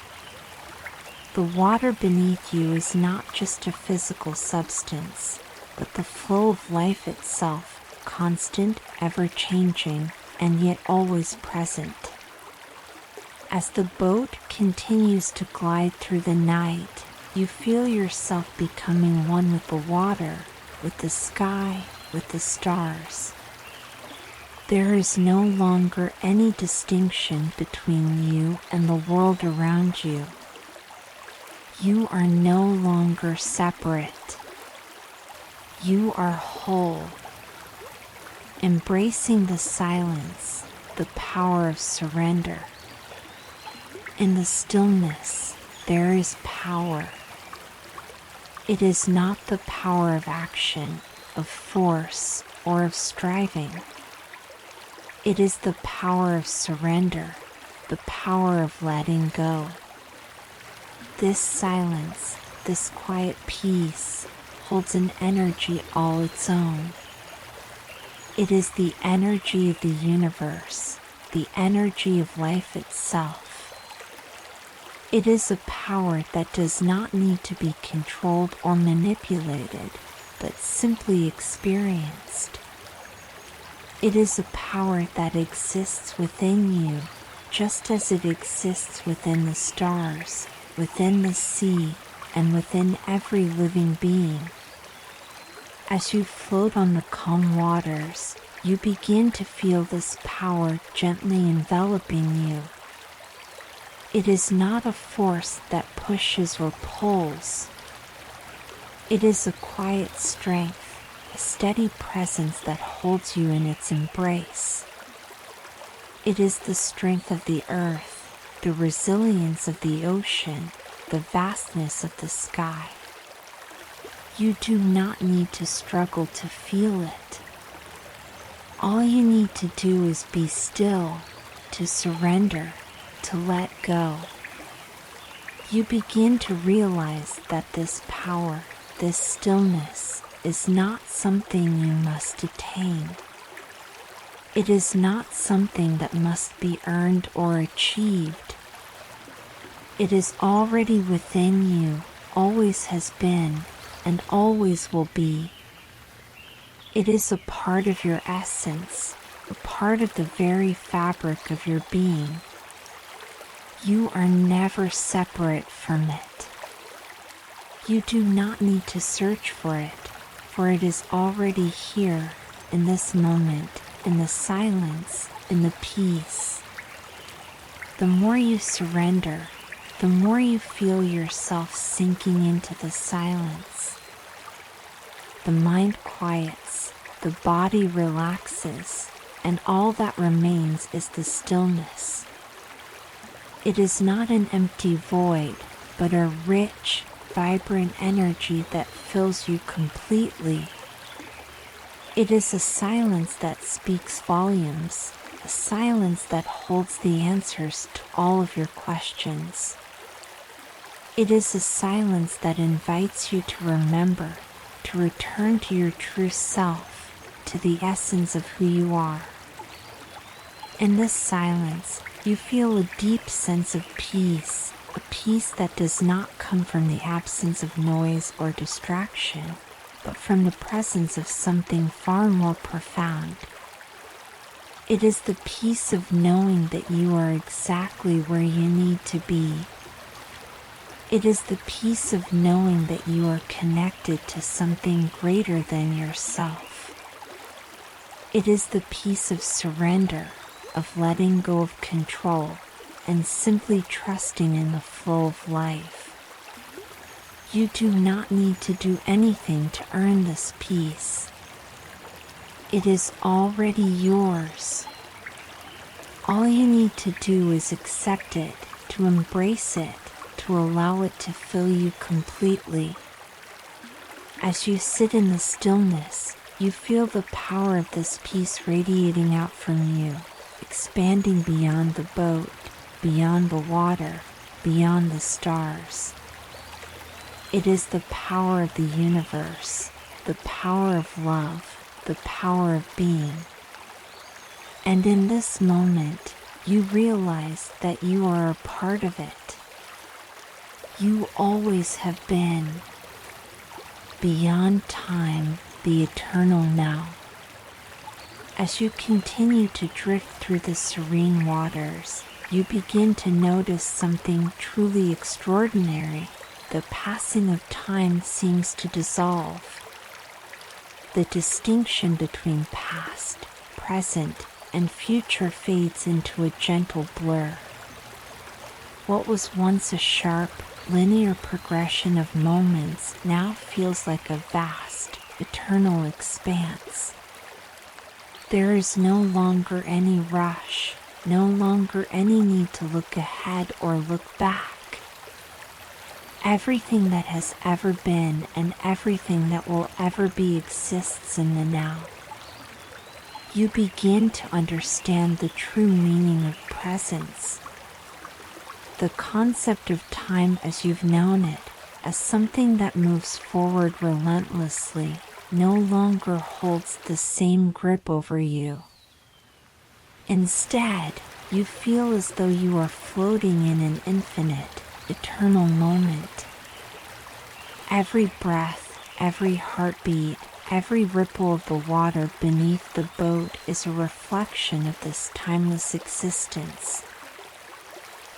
The water beneath you is not just a physical substance, but the flow of life itself, constant, ever-changing, and yet always present. As the boat continues to glide through the night, you feel yourself becoming one with the water, with the sky, with the stars. There is no longer any distinction between you and the world around you. You are no longer separate. You are whole. Embracing the silence, the power of surrender. In the stillness, there is power. It is not the power of action, of force, or of striving. It is the power of surrender, the power of letting go. This silence, this quiet peace, holds an energy all its own. It is the energy of the universe, the energy of life itself. It is a power that does not need to be controlled or manipulated, but simply experienced. It is a power that exists within you, just as it exists within the stars, within the sea, and within every living being. As you float on the calm waters, you begin to feel this power gently enveloping you. It is not a force that pushes or pulls. It is a quiet strength, a steady presence that holds you in its embrace. It is the strength of the earth, the resilience of the ocean, the vastness of the sky. You do not need to struggle to feel it. All you need to do is be still, to surrender, to let go. You begin to realize that this power, this stillness, is not something you must attain. It is not something that must be earned or achieved. It is already within you, always has been, and always will be. It is a part of your essence, a part of the very fabric of your being. You are never separate from it. You do not need to search for it is already here, in this moment, in the silence, in the peace. The more you surrender, the more you feel yourself sinking into the silence. The mind quiets, the body relaxes, and all that remains is the stillness. It is not an empty void, but a rich, vibrant energy that fills you completely. It is a silence that speaks volumes, a silence that holds the answers to all of your questions. It is a silence that invites you to remember, to return to your true self, to the essence of who you are. In this silence, you feel a deep sense of peace, a peace that does not come from the absence of noise or distraction, but from the presence of something far more profound. It is the peace of knowing that you are exactly where you need to be. It is the peace of knowing that you are connected to something greater than yourself. It is the peace of surrender, of letting go of control, and simply trusting in the flow of life. You do not need to do anything to earn this peace. It is already yours. All you need to do is accept it, to embrace it, to allow it to fill you completely. As you sit in the stillness, you feel the power of this peace radiating out from you, expanding beyond the boat, beyond the water, beyond the stars. It is the power of the universe, the power of love, the power of being. And in this moment, you realize that you are a part of it. You always have been. Beyond time, the eternal now. As you continue to drift through the serene waters, you begin to notice something truly extraordinary. The passing of time seems to dissolve. The distinction between past, present, and future fades into a gentle blur. What was once a sharp, linear progression of moments now feels like a vast, eternal expanse. There is no longer any rush, no longer any need to look ahead or look back. Everything that has ever been and everything that will ever be exists in the now. You begin to understand the true meaning of presence. The concept of time as you've known it, as something that moves forward relentlessly, no longer holds the same grip over you. Instead, you feel as though you are floating in an infinite, eternal moment. Every breath, every heartbeat, every ripple of the water beneath the boat is a reflection of this timeless existence.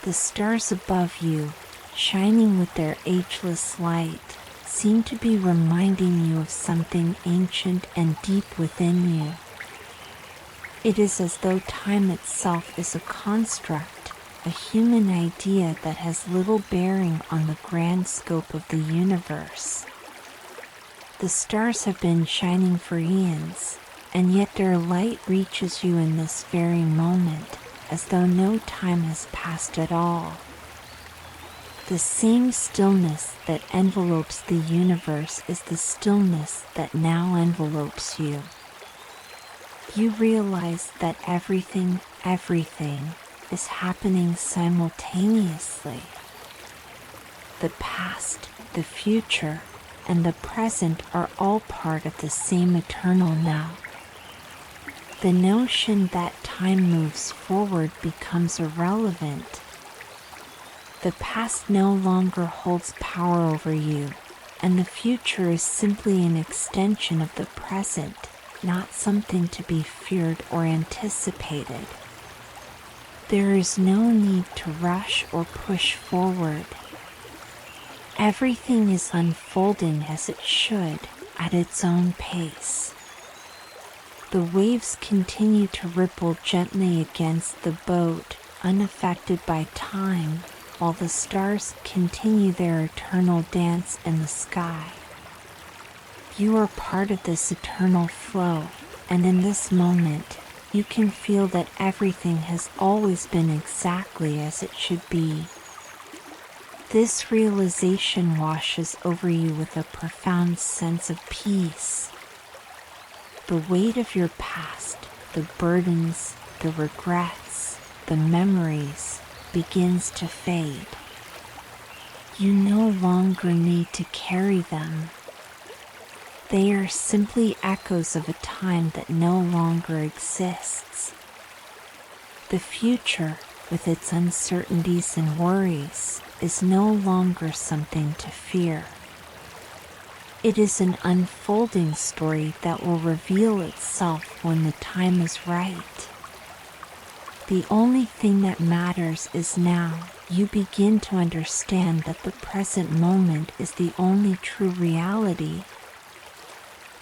The stars above you, shining with their ageless light, seem to be reminding you of something ancient and deep within you. It is as though time itself is a construct, a human idea that has little bearing on the grand scope of the universe. The stars have been shining for eons, and yet their light reaches you in this very moment, as though no time has passed at all. The same stillness that envelopes the universe is the stillness that now envelopes you. You realize that everything is happening simultaneously. The past, the future, and the present are all part of the same eternal now. The notion that time moves forward becomes irrelevant. The past no longer holds power over you, and the future is simply an extension of the present, not something to be feared or anticipated. There is no need to rush or push forward. Everything is unfolding as it should, at its own pace. The waves continue to ripple gently against the boat, unaffected by time, while the stars continue their eternal dance in the sky. You are part of this eternal flow, and in this moment, you can feel that everything has always been exactly as it should be. This realization washes over you with a profound sense of peace. The weight of your past, the burdens, the regrets, the memories, begins to fade. You no longer need to carry them. They are simply echoes of a time that no longer exists. The future, with its uncertainties and worries, is no longer something to fear. It is an unfolding story that will reveal itself when the time is right. The only thing that matters is now. You begin to understand that the present moment is the only true reality.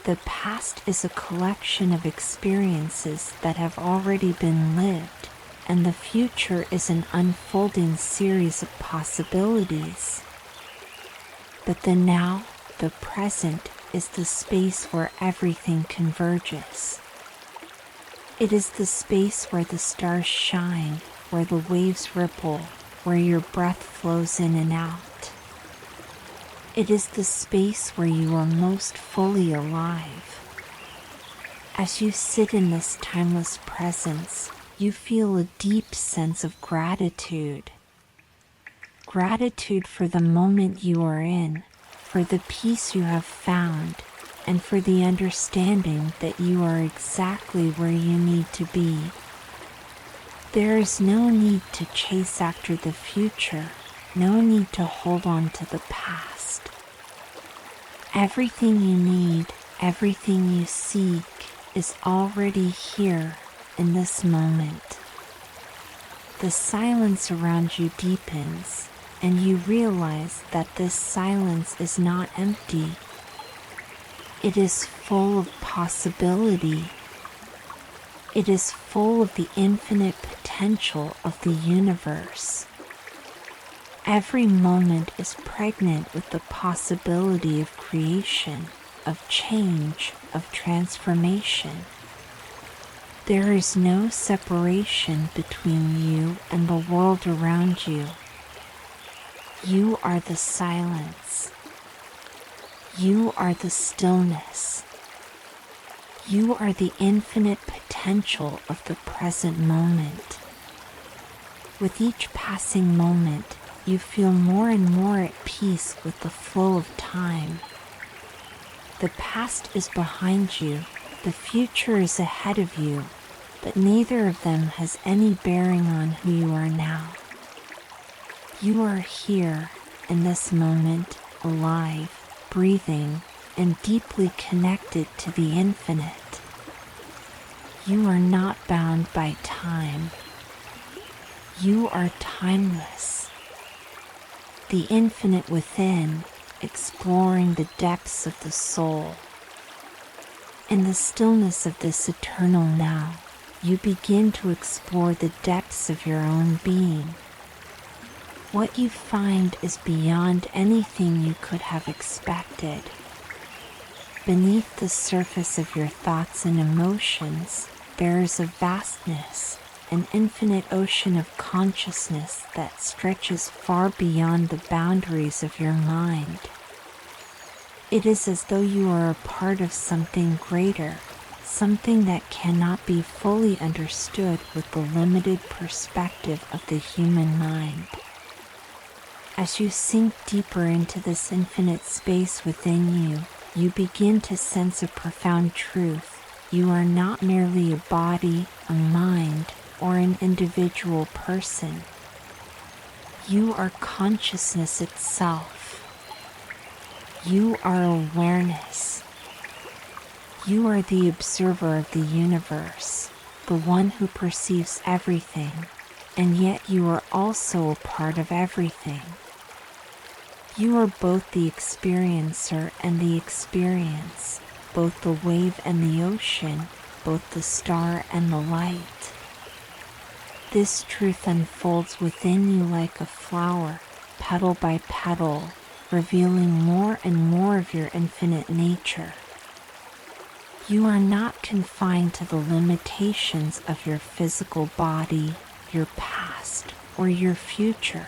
The past is a collection of experiences that have already been lived, and the future is an unfolding series of possibilities. But the now, the present, is the space where everything converges. It is the space where the stars shine, where the waves ripple, where your breath flows in and out. It is the space where you are most fully alive. As you sit in this timeless presence, you feel a deep sense of gratitude. Gratitude for the moment you are in, for the peace you have found, and for the understanding that you are exactly where you need to be. There is no need to chase after the future, no need to hold on to the past. Everything you need, everything you seek, is already here in this moment. The silence around you deepens, and you realize that this silence is not empty. It is full of possibility. It is full of the infinite potential of the universe. Every moment is pregnant with the possibility of creation, of change, of transformation. There is no separation between you and the world around you. You are the silence. You are the stillness. You are the infinite potential of the present moment. With each passing moment, you feel more and more at peace with the flow of time. The past is behind you, the future is ahead of you, but neither of them has any bearing on who you are now. You are here, in this moment, alive, breathing, and deeply connected to the infinite. You are not bound by time. You are timeless. The infinite within, exploring the depths of the soul. In the stillness of this eternal now, you begin to explore the depths of your own being. What you find is beyond anything you could have expected. Beneath the surface of your thoughts and emotions, there is a vastness, an infinite ocean of consciousness that stretches far beyond the boundaries of your mind. It is as though you are a part of something greater, something that cannot be fully understood with the limited perspective of the human mind. As you sink deeper into this infinite space within you, you begin to sense a profound truth. You are not merely a body, a mind, or an individual person. You are consciousness itself. You are awareness. You are the observer of the universe, the one who perceives everything, and yet you are also a part of everything. You are both the experiencer and the experience, both the wave and the ocean, both the star and the light. This truth unfolds within you like a flower, petal by petal, revealing more and more of your infinite nature. You are not confined to the limitations of your physical body, your past, or your future.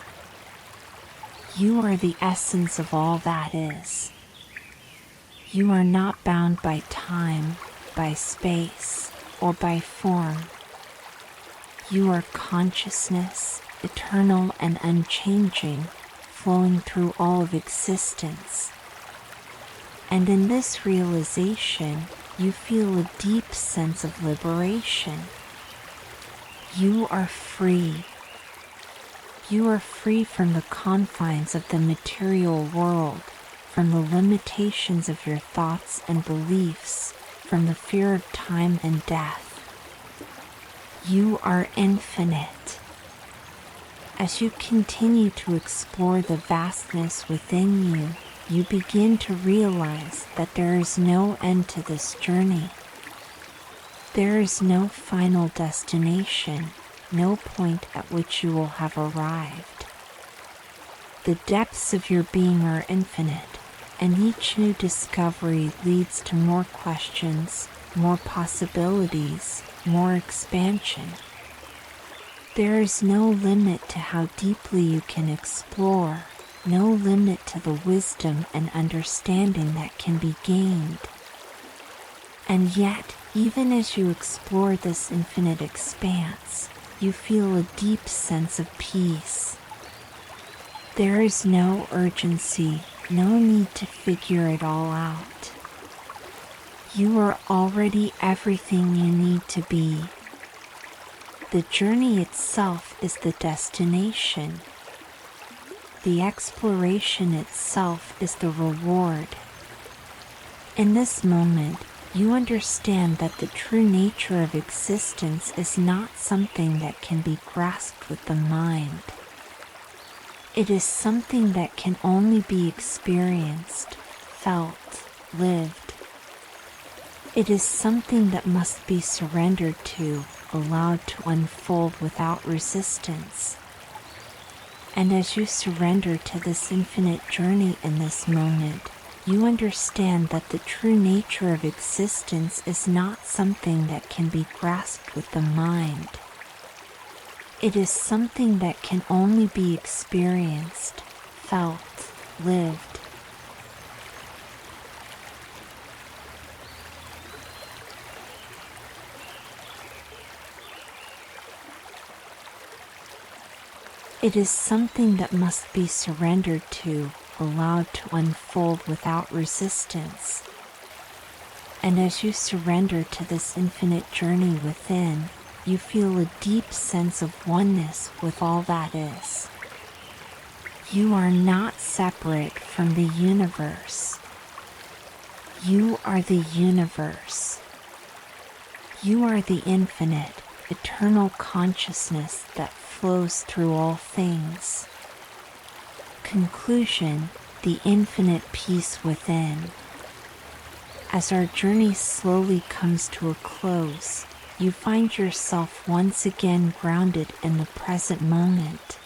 You are the essence of all that is. You are not bound by time, by space, or by form. You are consciousness, eternal and unchanging, flowing through all of existence. And in this realization, you feel a deep sense of liberation. You are free. You are free from the confines of the material world, from the limitations of your thoughts and beliefs, from the fear of time and death. You are infinite. As you continue to explore the vastness within you, you begin to realize that there is no end to this journey. There is no final destination, no point at which you will have arrived. The depths of your being are infinite, and each new discovery leads to more questions, more possibilities, more expansion. There is no limit to how deeply you can explore, no limit to the wisdom and understanding that can be gained. And yet, even as you explore this infinite expanse, you feel a deep sense of peace. There is no urgency, no need to figure it all out. You are already everything you need to be. The journey itself is the destination. The exploration itself is the reward. In this moment, you understand that the true nature of existence is not something that can be grasped with the mind. It is something that can only be experienced, felt, lived. It is something that must be surrendered to, allowed to unfold without resistance. And as you surrender to this infinite journey in this moment, you understand that the true nature of existence is not something that can be grasped with the mind. It is something that can only be experienced, felt, lived. It is something that must be surrendered to, allowed to unfold without resistance. And as you surrender to this infinite journey within, you feel a deep sense of oneness with all that is. You are not separate from the universe. You are the universe. You are the infinite, eternal consciousness that flows through all things. Conclusion: the infinite peace within. As our journey slowly comes to a close, you find yourself once again grounded in the present moment.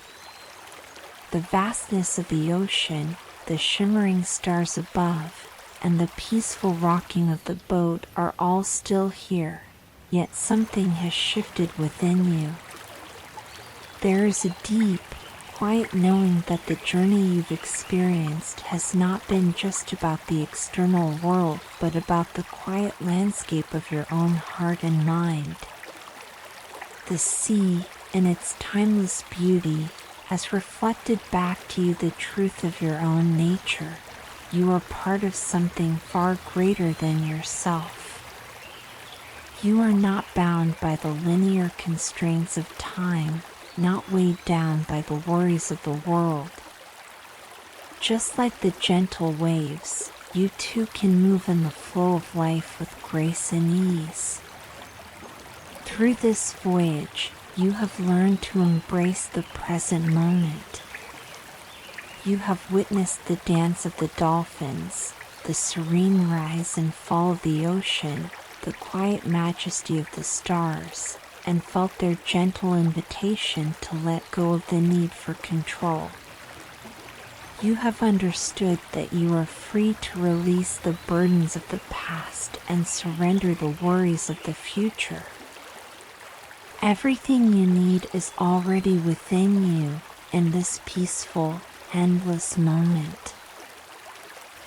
The vastness of the ocean, the shimmering stars above, and the peaceful rocking of the boat are all still here, yet something has shifted within you. There is a deep, quiet knowing that the journey you've experienced has not been just about the external world, but about the quiet landscape of your own heart and mind. The sea, in its timeless beauty, has reflected back to you the truth of your own nature. You are part of something far greater than yourself. You are not bound by the linear constraints of time, not weighed down by the worries of the world. Just like the gentle waves, you too can move in the flow of life with grace and ease. Through this voyage, you have learned to embrace the present moment. You have witnessed the dance of the dolphins, the serene rise and fall of the ocean, the quiet majesty of the stars, and felt their gentle invitation to let go of the need for control. You have understood that you are free to release the burdens of the past and surrender the worries of the future. Everything you need is already within you in this peaceful, endless moment.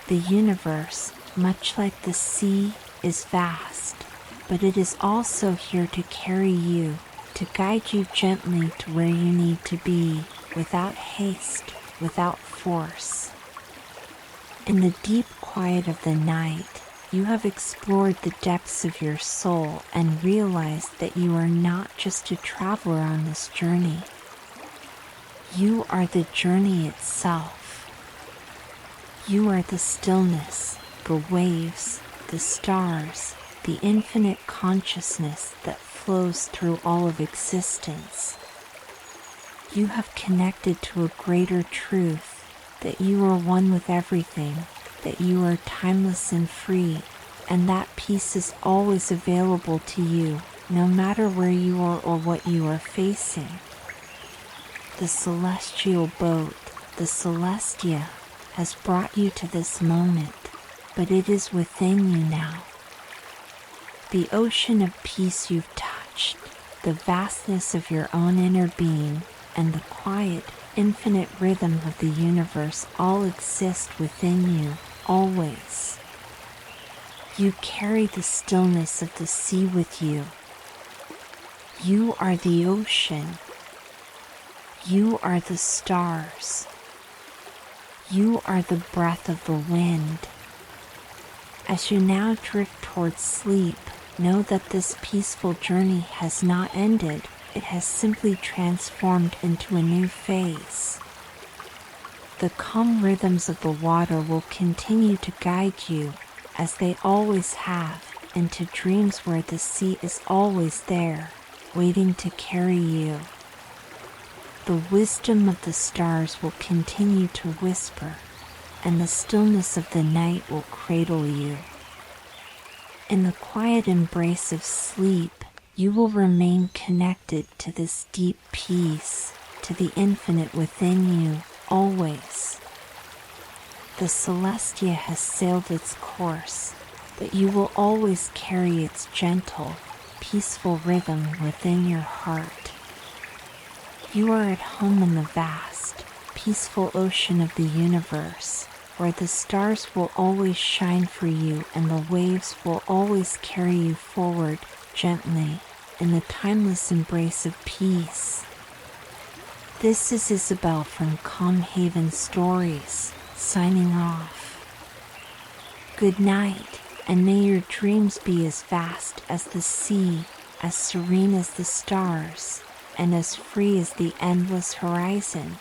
The universe, much like the sea, is vast, but it is also here to carry you, to guide you gently to where you need to be, without haste, without force. In the deep quiet of the night, you have explored the depths of your soul and realized that you are not just a traveler on this journey. You are the journey itself. You are the stillness, the waves, the stars, the infinite consciousness that flows through all of existence. You have connected to a greater truth, that you are one with everything, that you are timeless and free, and that peace is always available to you, no matter where you are or what you are facing. The celestial boat, the Celestia, has brought you to this moment, but it is within you now. The ocean of peace you've touched, the vastness of your own inner being, and the quiet, infinite rhythm of the universe all exist within you, always. You carry the stillness of the sea with you. You are the ocean. You are the stars. You are the breath of the wind. As you now drift towards sleep, know that this peaceful journey has not ended. It has simply transformed into a new phase. The calm rhythms of the water will continue to guide you, as they always have, into dreams where the sea is always there, waiting to carry you. The wisdom of the stars will continue to whisper, and the stillness of the night will cradle you. In the quiet embrace of sleep, you will remain connected to this deep peace, to the infinite within you, always. The Celestia has sailed its course, but you will always carry its gentle, peaceful rhythm within your heart. You are at home in the vast, peaceful ocean of the universe, where the stars will always shine for you and the waves will always carry you forward, gently, in the timeless embrace of peace. This is Isabel from Calm Haven Stories, signing off. Good night, and may your dreams be as vast as the sea, as serene as the stars, and as free as the endless horizon.